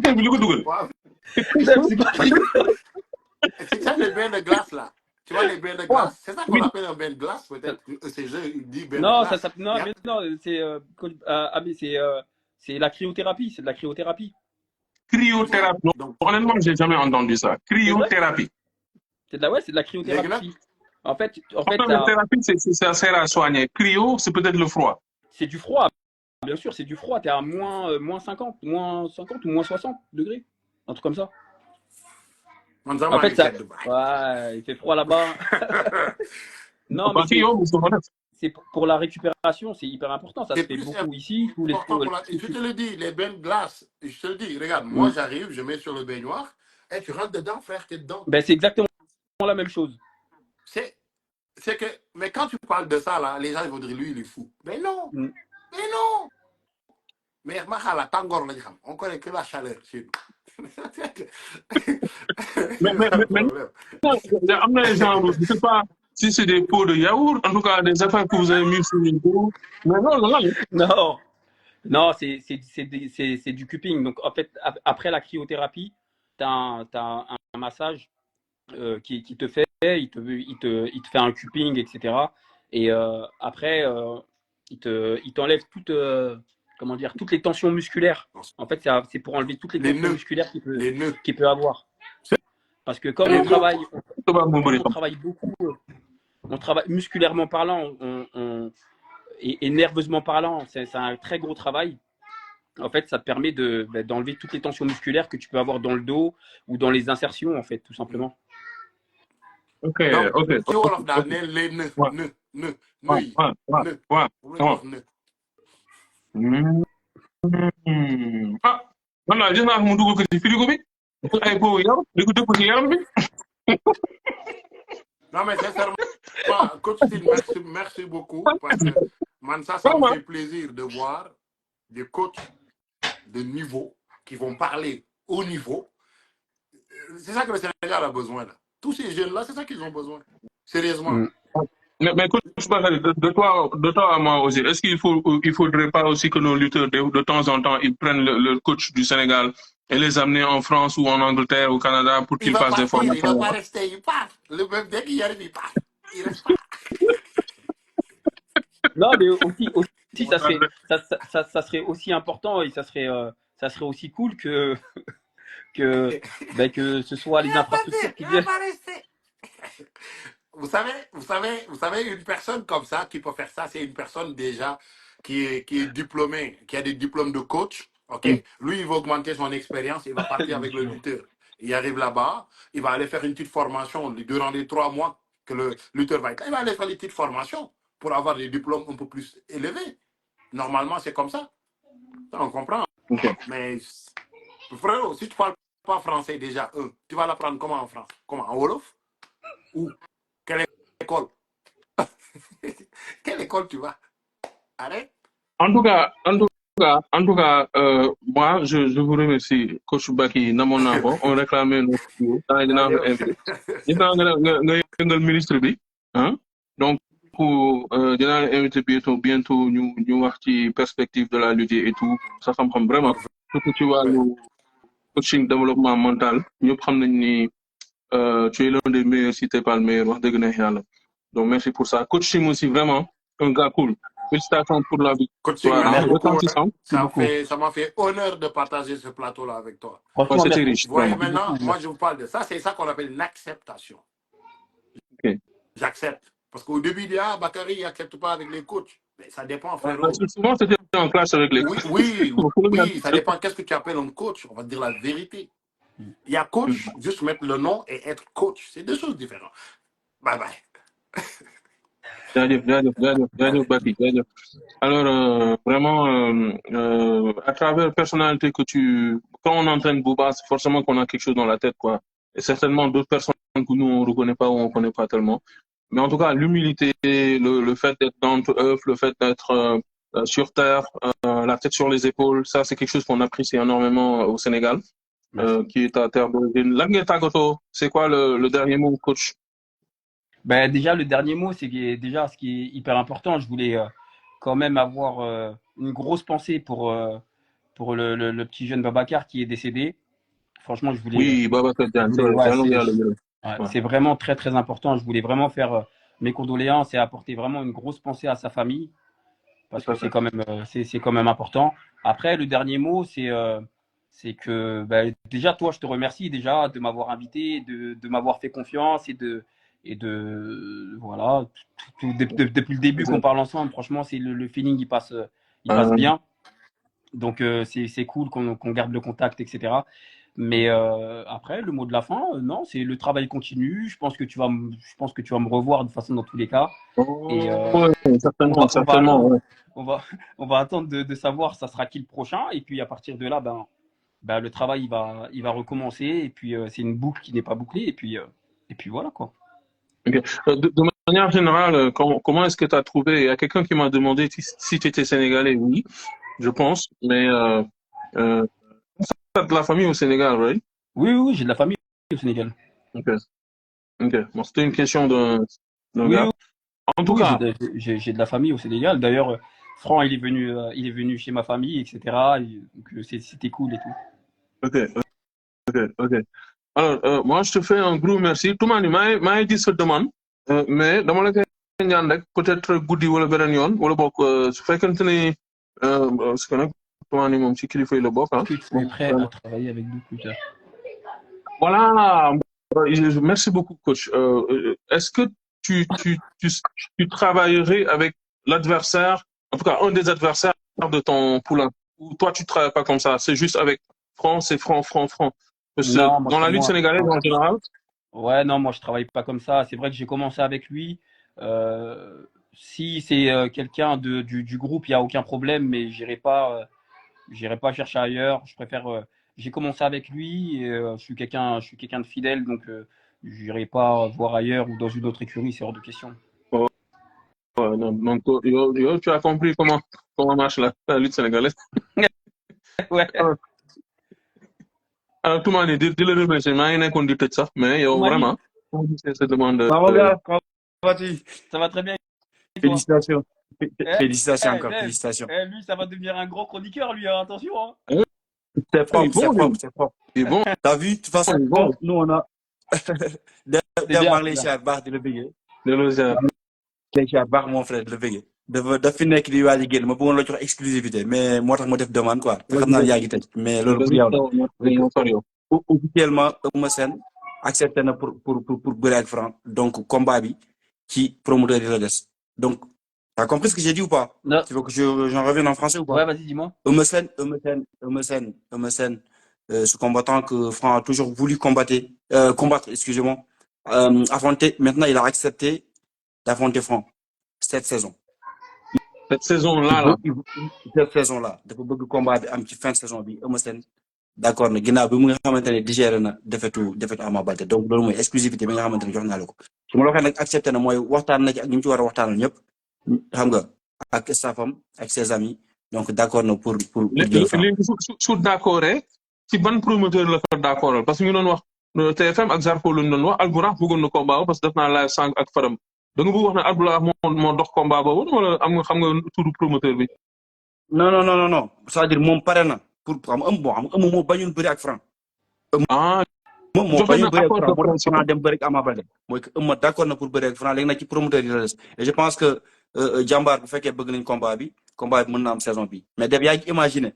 C'est ça les bains de glace là. Tu vois les bains de glace? C'est ça qu'on appelle un bain de glace, peut-être. C'est il dit bain de glace. Non, mais non, c'est la cryothérapie, c'est de la cryothérapie. Cryothérapie. Honnêtement, j'ai jamais entendu ça. Cryothérapie. C'est de la cryothérapie. En fait, la thérapie, ça sert à soigner. Cryo, c'est peut-être le froid. C'est du froid. Bien sûr, c'est du froid. Tu es à moins 50 ou moins 60 degrés. Un truc comme ça. En fait, il fait froid là-bas. Non, mais c'est pour la récupération, c'est hyper important. Ça se fait beaucoup ici. Je te le dis, les bains de glace, je te le dis, regarde, moi j'arrive, je mets sur le baignoire, et tu rentres dedans, frère, tu es dedans. Ben, c'est exactement la même chose. C'est que, mais quand tu parles de ça, là, les gens ils vont dire, lui, il est fou. Mais non, mais non. Mais on connaît que la chaleur chez nous. mais je ne sais pas si c'est des pots de yaourt, en tout cas des affaires que vous avez mis sur une peau. Mais non, c'est du cupping. Donc, en fait, après la cryothérapie, tu as un massage qui te fait, il te fait un cupping, etc. Et après, il t'enlève toutes les tensions musculaires. En fait, c'est pour enlever toutes les tensions musculaires qu'il peut avoir. Parce que comme on travaille beaucoup, on travaille musculairement parlant, et nerveusement parlant, c'est un très gros travail. En fait, ça te permet d'enlever toutes les tensions musculaires que tu peux avoir dans le dos ou dans les insertions, en fait, tout simplement. Ok. Non, mais sincèrement, coach Steve, merci beaucoup. Parce que, ça me fait plaisir de voir des coachs de niveau qui vont parler au niveau. C'est ça que le Sénégal a besoin. Là. Tous ces jeunes-là, c'est ça qu'ils ont besoin. Sérieusement. Mais coach, de toi à moi aussi, est-ce qu'il faudrait pas aussi que nos lutteurs, de temps en temps, ils prennent le coach du Sénégal et les amener en France ou en Angleterre, au Canada, pour qu'ils fassent des formations? Il ne va pas rester, il part. Le même dès qu'il y arrive, il part. Il reste pas. Non, mais aussi ça serait aussi important et ça serait aussi cool que ce soit les infrastructures qui viennent. Vous savez, une personne comme ça qui peut faire ça, c'est une personne déjà qui est diplômée, qui a des diplômes de coach, OK? Lui, il va augmenter son expérience, il va partir avec le lutteur. Il arrive là-bas, il va aller faire une petite formation durant les 3 mois que le lutteur va être là. Il va aller faire une petite formation pour avoir des diplômes un peu plus élevés. Normalement, c'est comme ça. On comprend. Ok. Mais frérot, si tu ne parles pas français déjà, tu vas l'apprendre comment en France? Comment? En Wolof? Ou quelle école? Quelle école tu vas? Arrête. Moi, je vous remercie, Coach Baki, dans mon avant. On réclamait notre tour. Le ministre bi, hein? Donc, dinaa la invité bientôt ñu wax ci perspective de la lutte et tout. Ça xam-xam vraiment. Surtout ci wàllu coaching développement mental. ñëpp xam nañ ni tu es l'un des meilleurs si t'es pas le meilleur wax dëgg neex yàlla. Donc, merci pour ça. Coaching aussi, vraiment, un gars cool. Félicitations pour la Coaching, victoire. merci beaucoup. Retentissante. Ça m'a fait honneur de partager ce plateau-là avec toi. Franchement, C'était merci. riche. Vous voyez, vraiment. maintenant, moi, je vous parle de ça. C'est ça qu'on appelle une acceptation. Ok. J'accepte. Parce qu'au début, il dit, ah, Bakary, il n'accepte pas avec les coachs. Mais ça dépend, frérot. Souvent, c'était en classe avec les coachs. Oui, ça dépend. Qu'est-ce que tu appelles un coach? On va dire la vérité. Il y a coach, juste mettre le nom et être coach. C'est deux choses différentes. Bye bye. Jaajëf Baki, jaajëf. Alors, vraiment, à travers la personnalité quand on entraîne Bouba, c'est forcément qu'on a quelque chose dans la tête, quoi. Et certainement d'autres personnes que nous, on ne reconnaît pas ou on ne connaît pas tellement. Mais en tout cas, l'humilité, le fait d'être down to earth, le fait d'être sur terre, la tête sur les épaules, ça, c'est quelque chose qu'on apprécie énormément au Sénégal, qui est à terre d'origine. Langue Tagoto, c'est quoi le dernier mot, coach? Ben, déjà, le dernier mot, c'est déjà ce qui est hyper important. Je voulais quand même avoir une grosse pensée pour le petit jeune Babacar qui est décédé. Franchement, je voulais. Oui, Babacar Diagne, c'est vraiment très, très important. Je voulais vraiment faire mes condoléances et apporter vraiment une grosse pensée à sa famille parce que c'est quand même important. Après, le dernier mot, c'est que ben, déjà, toi, je te remercie déjà de m'avoir invité, de m'avoir fait confiance et voilà, depuis le début qu'on parle ensemble, franchement, c'est le feeling, il passe bien. Donc, c'est cool qu'on garde le contact, etc. Mais après, le mot de la fin, non, c'est le travail continue. Je pense que tu vas me revoir de toute façon dans tous les cas. Et certainement. On va attendre de savoir ça sera qui le prochain. Et puis à partir de là, ben le travail il va recommencer. Et puis c'est une boucle qui n'est pas bouclée. Et puis voilà quoi. Okay. De manière générale, comment est-ce que tu as trouvé? Il y a quelqu'un qui m'a demandé si tu étais sénégalais. Oui, je pense. Mais tu as de la famille au Sénégal, right? Oui, j'ai de la famille au Sénégal. Ok. Bon, c'était une question d'un gars. En tout cas, j'ai de la famille au Sénégal. D'ailleurs, Franck, il est venu chez ma famille, etc. Donc c'était cool et tout. Ok. Alors, moi, je te fais un gros merci. Tout le monde, m'a dit cette demande, mais dans mon cas, peut-être goudi wala benen yoon wala bok su fekkente ni parce que nag tumaani moom ci kilifa yi la bokk tu es prêt à travailler avec nous plus tard. Voilà, merci beaucoup coach. Est-ce que tu travaillerais avec l'adversaire, en tout cas un des adversaires de ton poulain, ou toi tu travailles pas comme ça, c'est juste avec Franc, c'est Franc. Parce que Non, dans la lutte sénégalaise en général. Ouais, non, moi je travaille pas comme ça. C'est vrai que j'ai commencé avec lui. Si c'est quelqu'un du groupe, il y a aucun problème, mais j'irai pas chercher ailleurs. Je préfère. J'ai commencé avec lui. Et, je suis quelqu'un de fidèle, donc j'irai pas voir ailleurs ou dans une autre écurie, c'est hors de question. Donc, tu as compris comment marche la lutte sénégalaise. Ouais. Tout le monde dit le remercier, mais dit ça, mais vraiment, c'est demande. Comment vas-tu? Ça va très bien. Félicitations. Félicitations encore, félicitations. Lui, ça va devenir un grand chroniqueur, lui, hein, attention. Hein. C'est propre, c'est propre. C'est bon. T'as vu, de toute façon, nous on a. Malaysia baax di la bëggee. Malaysia baax mon frère di la bëggee. dafa fi nekk di waaj a génn ma bëggoon la jox exclusivité mais moo tax ma def demande quoi. te xam naa yaa ngi tëj mais loolu pour yow la. Officiellement Eumeu Sène accepté na pour bëre ak Franc donc combat bi ci promoteur yi la des donc T'as compris ce que j'ai dit ou pas? Non. Tu veux que j'en revienne en français ou pas? Ouais, vas-y, dis-moi. Eumeu Sène, ce combattant que Franc a toujours voulu combattre, excusez-moi, affronter. Maintenant, il a accepté d'affronter Franc cette saison. Cette saison-là, Cette saison-là, dafa bëgg combat bi am ci fin de saison bi Eumeu Sène d'accord na ginnaaw bi mu nga xamante ne digéré na defetu Ama Baldé donc loolu mooy exclusivité bi nga xamante ne jox naa la ko su ma la waxee nag accepté na mooy waxtaan na ci ak ñi mu ci war a waxtaanal ñëpp xam nga ak staffam ak ses amis donc d'accord na pour jël Franc. léegi su d'accord ci ban promoteur la ko d'accord parce que ñu doon wax TFM ak Zarko lu ñu doon wax Albourakh bëggoon na combat parce que def naa live sànq ak Fadam da nga bëgg wax ne Albourakh moo dox combat boobu wala am nga xam nga turu promoteur bi. non c'est-à-dire moom pare na pour xam ëmm moo bañul bëri ak Franc. moom moo bañul bëri ak Franc moo tax Franc dem bëri ak Ama Baldé mooy que ëmm d'accord na pour bëri ak Franc léegi nag ci promoteur yi la des et je pense que jàmbaar bu fekkee bëgg nañ combat bi mën na am saison bi mais def yaa ngi imaginer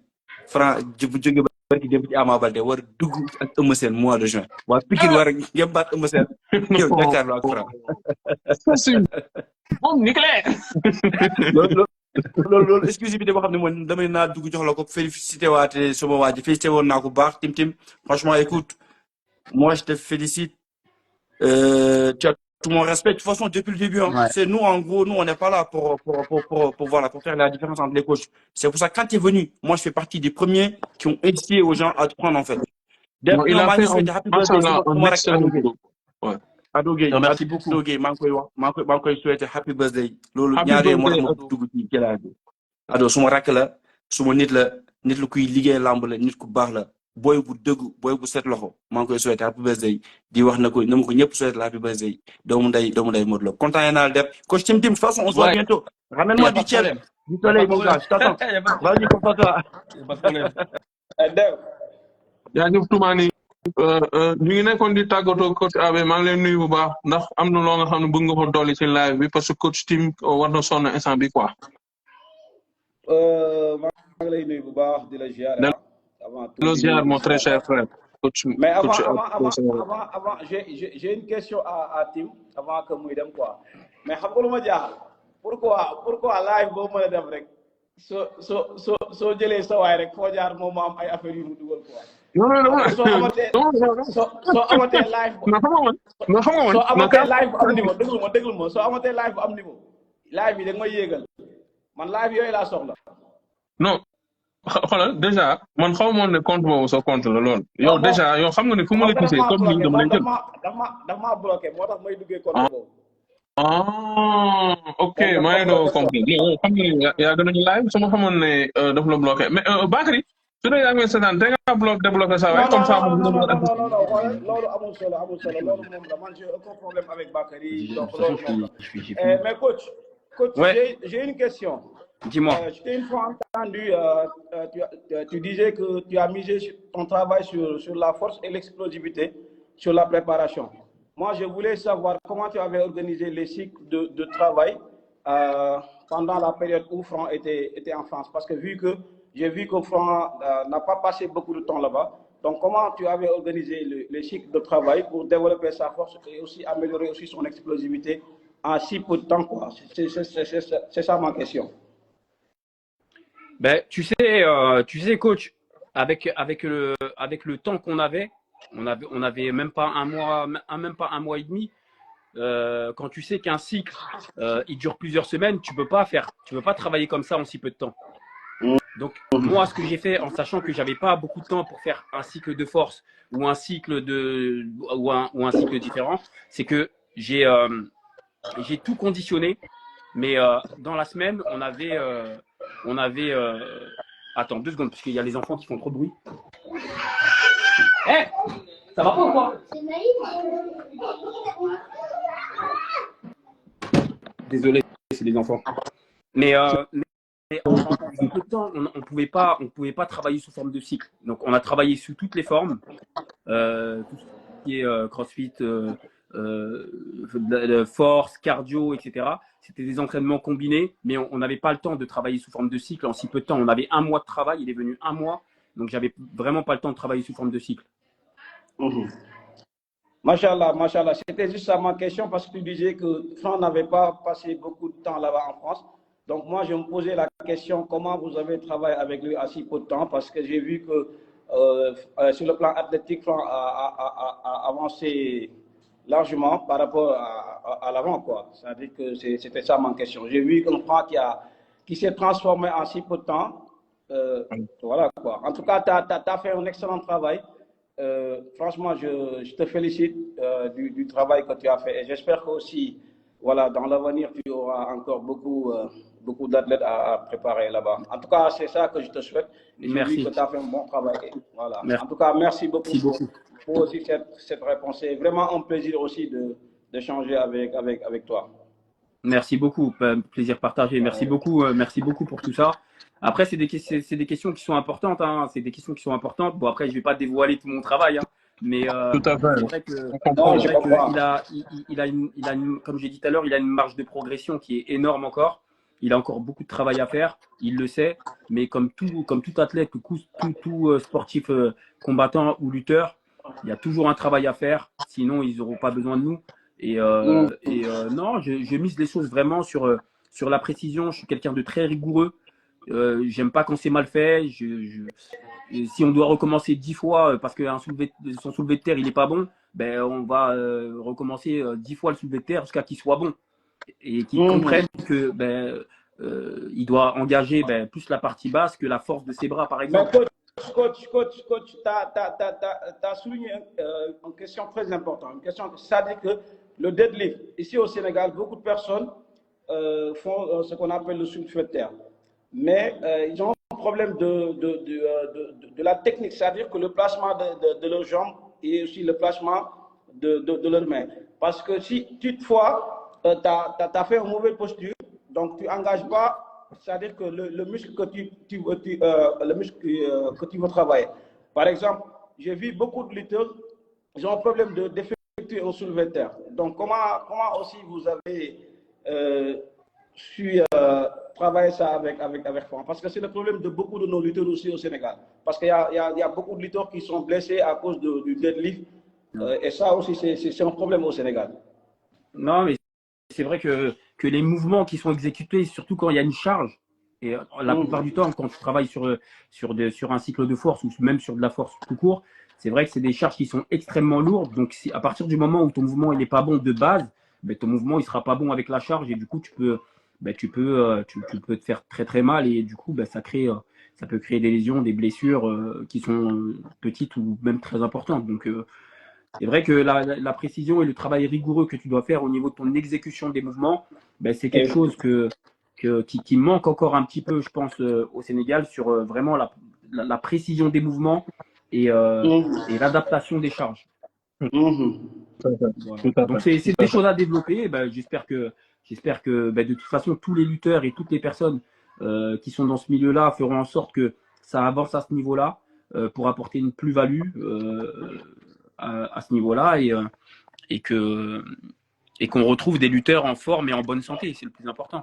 Franc bu jóge barki dem ci Ama Baldé war dugg ak Eumeu Sène mois de juin waa Pikine war ngeen baat Eumeu Sène yow jàkkaarloo ak Franc. moom nucléaire. loolu exclusivité boo xam ne mooy damay naa dugg jox la ko félicité waate sama waa ji félicité woon naa ko baax Tim franchement écoute moi je te félicite tu as tout mon respect de toute façon depuis le début Ouais. c'est nous en gros on n'est pas là pour voilà pour faire la différence entre les coachs c'est pour ça quand tu es venu moi je fais partie des premiers qui ont incité aux gens à te prendre en fait. Il a fait un excellent boulot. Ouais. Ado Gueye Merci beaucoup. Ado Gueye maa ngi koy souhaiter happy birthday. loolu Happy ñaaree moo birthday, tax ma dugg ci jëlaat bi. Ado suma rakk la suma nit la kuy liggéey lamb la nit ku baax la booy bu dëggu booy bu set loxo maa ngi koy souhaiter happy birthday di wax na ko ñëpp souhaiter la happy birthday doomu nday Modou Lo kontaan naa def coach Tim de toute façon on se voit Ouais. bientôt. Ramène-moi du ciel du soleil mon gars je t'attends. Y a pas de Vas-y concentre-toi. problème. yaa ngi tumaani ñu ngi nekkoon di tàggatoo coach Abe maa ngi leen nuyu bu baax ndax am na loo nga xam ne bëgg nga ko dolli ci live bi parce que coach Tim war na sonn instant bi quoi. maa ngi lay nuyu bu baax di la ziar. avant tout Le ziar mon très cher frère. Coach, mais coach, avant j'ai une question à Tim avant que muy dem quoi mais xam nga lu ma jaaxal pourquoi live boobu mën a def rek soo jëlee sa waay rek foo jaar moom am ay affaires yu mu dugal quoi. soo amatee live bu am niveau déglu ma soo amatee live bu am niveau live yi da nga may yéegal man live yooyu laa soxla. non xoolal déjà man xaw ma woon ne compte boobu sa compte la lool. yow déjà yow xam nga ne fu ma la gisee comme ni dama lay jël. daf maa bloqué moo tax may duggee compte boobu. ok maa ngi doon comprendre yow xam nga ne yaa gën a ñu live su ma xamoon ne daf la bloqué mais Bakary su dee yaa ngi seetaan te nga débloqué sa waay comme ça. non loolu amul solo loolu moom la man j'ai aucun problème avec Bakary donc loolu moom la mais coach Ouais. j'ai une question. Dis-moi. Je t'ai une fois entendu, tu disais que tu as misé ton travail sur la force et l'explosivité, sur la préparation. Moi, je voulais savoir comment tu avais organisé les cycles de travail pendant la période où Franc était en France. Parce que j'ai vu que Franc n'a pas passé beaucoup de temps là-bas. Donc, comment tu avais organisé les cycles de travail pour développer sa force et aussi améliorer aussi son explosivité en si peu de temps, quoi. C'est ça ma question. Ben, tu sais, coach, avec le temps qu'on avait, on avait même pas un mois et demi. Quand tu sais qu'un cycle, il dure plusieurs semaines, tu peux pas travailler comme ça en si peu de temps. Donc, moi, ce que j'ai fait, en sachant que j'avais pas beaucoup de temps pour faire un cycle de force ou un cycle ou un cycle différent, c'est que j'ai tout conditionné. Mais dans la semaine, on avait attends 2 secondes parce qu'il y a les enfants qui font trop de bruit. Hey, ça va pas ou quoi? Désolé, c'est les enfants. Mais en peu de temps, on pouvait pas travailler sous forme de cycle. Donc on a travaillé sous toutes les formes, tout ce qui est CrossFit, force, cardio, etc. C'était des entraînements combinés, mais on n'avait pas le temps de travailler sous forme de cycle en si peu de temps. On avait 1 mois de travail, il est venu 1 mois, donc j'avais vraiment pas le temps de travailler sous forme de cycle. Machallah. C'était juste ça ma question parce que tu disais que Franc n'avait pas passé beaucoup de temps là-bas en France. Donc moi, je me posais la question, comment vous avez travaillé avec lui à si peu de temps, parce que j'ai vu que sur le plan athlétique, Franck a avancé largement par rapport à l'avant, quoi. C'est-à-dire que c'était ça ma question. J'ai vu qu'un Franck qui s'est transformé en si peu de temps. Voilà, quoi. En tout cas, tu as fait un excellent travail. Franchement, je te félicite du travail que tu as fait. Et j'espère que aussi, voilà, dans l'avenir, tu auras encore beaucoup d'athlètes à préparer là-bas. En tout cas, c'est ça que je te souhaite. Et je dis que tu as fait un bon travail. Voilà. En tout cas, merci beaucoup pour aussi cette réponse. C'est vraiment un plaisir aussi d'échanger avec toi. Merci beaucoup, plaisir partagé. Merci beaucoup pour tout ça. Après, c'est des questions qui sont importantes. Hein. C'est des questions qui sont importantes. Bon, après, je vais pas dévoiler tout mon travail, hein. Mais Tout à fait. c'est vrai que comme j'ai dit tout à l'heure, il a une marge de progression qui est énorme encore. Il a encore beaucoup de travail à faire. Il le sait. Mais comme tout athlète, tout sportif combattant ou lutteur, il y a toujours un travail à faire. Sinon, ils n'auront pas besoin de nous. Non, je mise les choses vraiment sur la précision. Je suis quelqu'un de très rigoureux. J'aime pas quand c'est mal fait. Si on doit recommencer 10 fois parce que son soulevé de terre il est pas bon, ben on va recommencer 10 fois le soulevé de terre jusqu'à qu'il soit bon et qu'il comprenne que il doit engager plus la partie basse que la force de ses bras, par exemple. Coach, tu as souligné une question très importante. Une question, c'est-à-dire que le deadlift, ici au Sénégal, beaucoup de personnes font ce qu'on appelle le soulevé de terre. Mais ils ont un problème de la technique, c'est-à-dire que le placement de leurs jambes et aussi le placement de leurs mains. Parce que si toutefois, tu as fait une mauvaise posture, donc tu n'engages pas, c'est-à-dire que le muscle que tu veux travailler. Par exemple, j'ai vu beaucoup de lutteurs, ils ont un problème d'effectuer un soulevé de terre. Donc, comment aussi vous avez su travailler ça avec Franck? Parce que c'est le problème de beaucoup de nos lutteurs aussi au Sénégal. Parce qu'il y a beaucoup de lutteurs qui sont blessés à cause du deadlift. Et ça aussi, c'est un problème au Sénégal. Non, mais c'est vrai que les mouvements qui sont exécutés, surtout quand il y a une charge, et la plupart du temps, quand tu travailles sur un cycle de force ou même sur de la force tout court, c'est vrai que c'est des charges qui sont extrêmement lourdes. Donc, à partir du moment où ton mouvement il n'est pas bon de base, ton mouvement il sera pas bon avec la charge et du coup, tu peux te faire très très mal et du coup, ça peut créer des lésions, des blessures qui sont petites ou même très importantes. Donc, c'est vrai que la précision et le travail rigoureux que tu dois faire au niveau de ton exécution des mouvements, c'est quelque chose qui manque encore un petit peu, je pense, au Sénégal sur vraiment la précision des mouvements et l'adaptation des charges. Voilà. Donc, c'est des choses à développer. J'espère que de toute façon, tous les lutteurs et toutes les personnes qui sont dans ce milieu-là feront en sorte que ça avance à ce niveau-là pour apporter une plus-value à ce niveau-là et qu'on retrouve des lutteurs en forme et en bonne santé. C'est le plus important.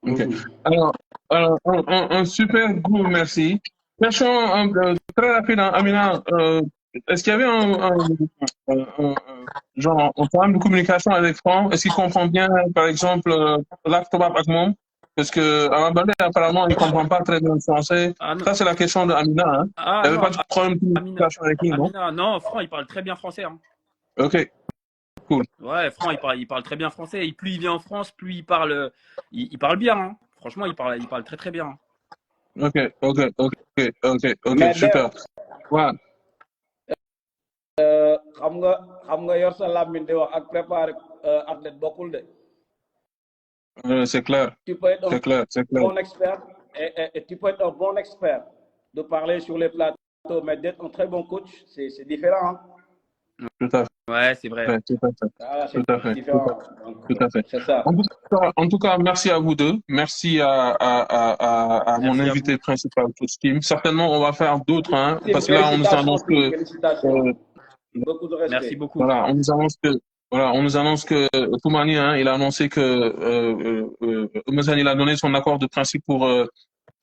Okay. Alors, un super gros merci. Question très rapide, Amina. Est-ce qu'il y avait genre un problème de communication avec Franck? Est-ce qu'il comprend bien, par exemple, l'acte Agmon? Parce que apparemment, il ne comprend pas très bien le français. Ça, c'est la question d'Amina. Hein. Il n'y avait pas de problème de communication avec lui, non? Non, Franck, il parle très bien français. Hein. Ok. Cool. Ouais, Franck, il parle très bien français. Et plus il vient en France, plus il parle bien. Hein. Franchement, il parle très très bien. Ok, super. Ouais. xam nga yor sa làmmiñ di wax ak préparer athlète bokkul de. C'est clair. Tu peux être c'est clair. Bon expert et tu peux être un bon expert de parler sur les plateaux, mais d'être un très bon coach, c'est différent. Hein? Tout à fait. Ouais, c'est vrai. Ouais, tout à fait. Ah, tout à fait. Différent. Tout à fait. C'est ça. En tout cas, merci à vous deux. Merci à mon invité principal, Coach Tim. Certainement, on va faire d'autres, hein, parce que là, on nous annonce que. Beaucoup de respect. Merci beaucoup. Voilà, on nous annonce que Toumani, hein, il a annoncé que Oumezane, il a donné son accord de principe pour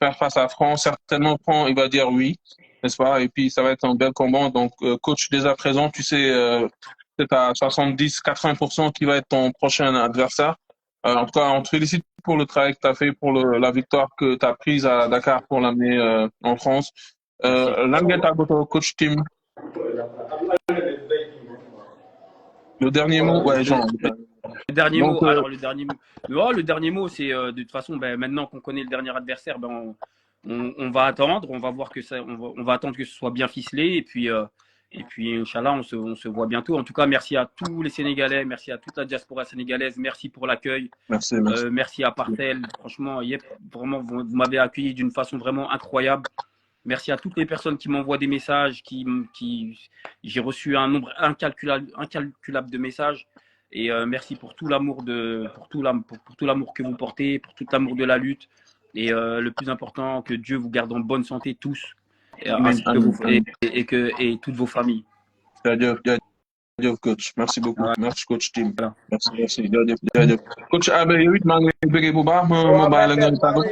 faire face à France. Certainement, France, il va dire oui, n'est-ce pas? Et puis, ça va être un bel combat. Donc, coach, dès à présent, tu sais, c'est à 70-80% qui va être ton prochain adversaire. En tout cas, on te félicite pour le travail que tu as fait, pour la victoire que tu as prise à Dakar pour l'amener en France. Langeta Goto, coach team. Le dernier mot, ouais, Jean. Le dernier mot, alors le dernier mot. Le dernier mot, c'est de toute façon, maintenant qu'on connaît le dernier adversaire, on va attendre, on va voir que ça, on va attendre que ce soit bien ficelé et puis Inch'Allah, on se voit bientôt. En tout cas, merci à tous les Sénégalais, merci à toute la diaspora sénégalaise, merci pour l'accueil. Merci. Merci à Partel, franchement, Yep, vraiment, vous m'avez accueilli d'une façon vraiment incroyable. Merci à toutes les personnes qui m'envoient des messages, j'ai reçu un nombre incalculable de messages. Et merci pour tout l'amour pour tout l'amour que vous portez, pour tout l'amour de la lutte. Et le plus important, que Dieu vous garde en bonne santé tous, et toutes vos familles. Coach, merci beaucoup. Ouais. Merci coach team. Voilà. Merci. Coach Abe yow it maa ngi lay bëggee bu baax ma bàyyi la nga tàggu.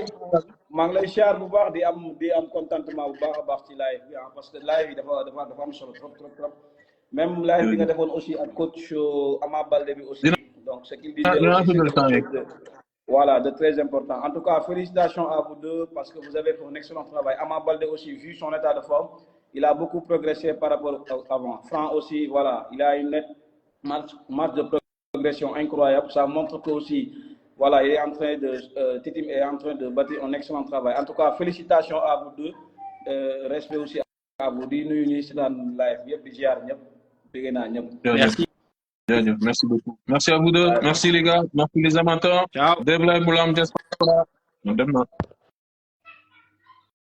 maa ngi lay siyaar bu baax di am contentement bu baax a baax ci live bi parce que live yi dafa am solo trop. Même live bi nga defoon aussi ak coach Ama Baldé bi aussi. Donc ce qu'il disait voilà, de très important. En tout cas, félicitations à vous deux parce que vous avez fait un excellent travail. Ama Baldé aussi, vu son état de forme, il a beaucoup progressé par rapport à avant. Franc aussi, voilà, il a une nette marge de progression incroyable. Ça montre que aussi, voilà, il est en train Titim est en train de bâtir un excellent travail. En tout cas, félicitations à vous deux. Respect aussi à vous. Di nuyu ñi ci daan live yëpp di ziar ñëpp bëgg naa ñëpp. Merci. Merci beaucoup. Merci à vous deux. Merci les gars. Merci les amateurs. Ciao. Devlay Boulam Diaspora.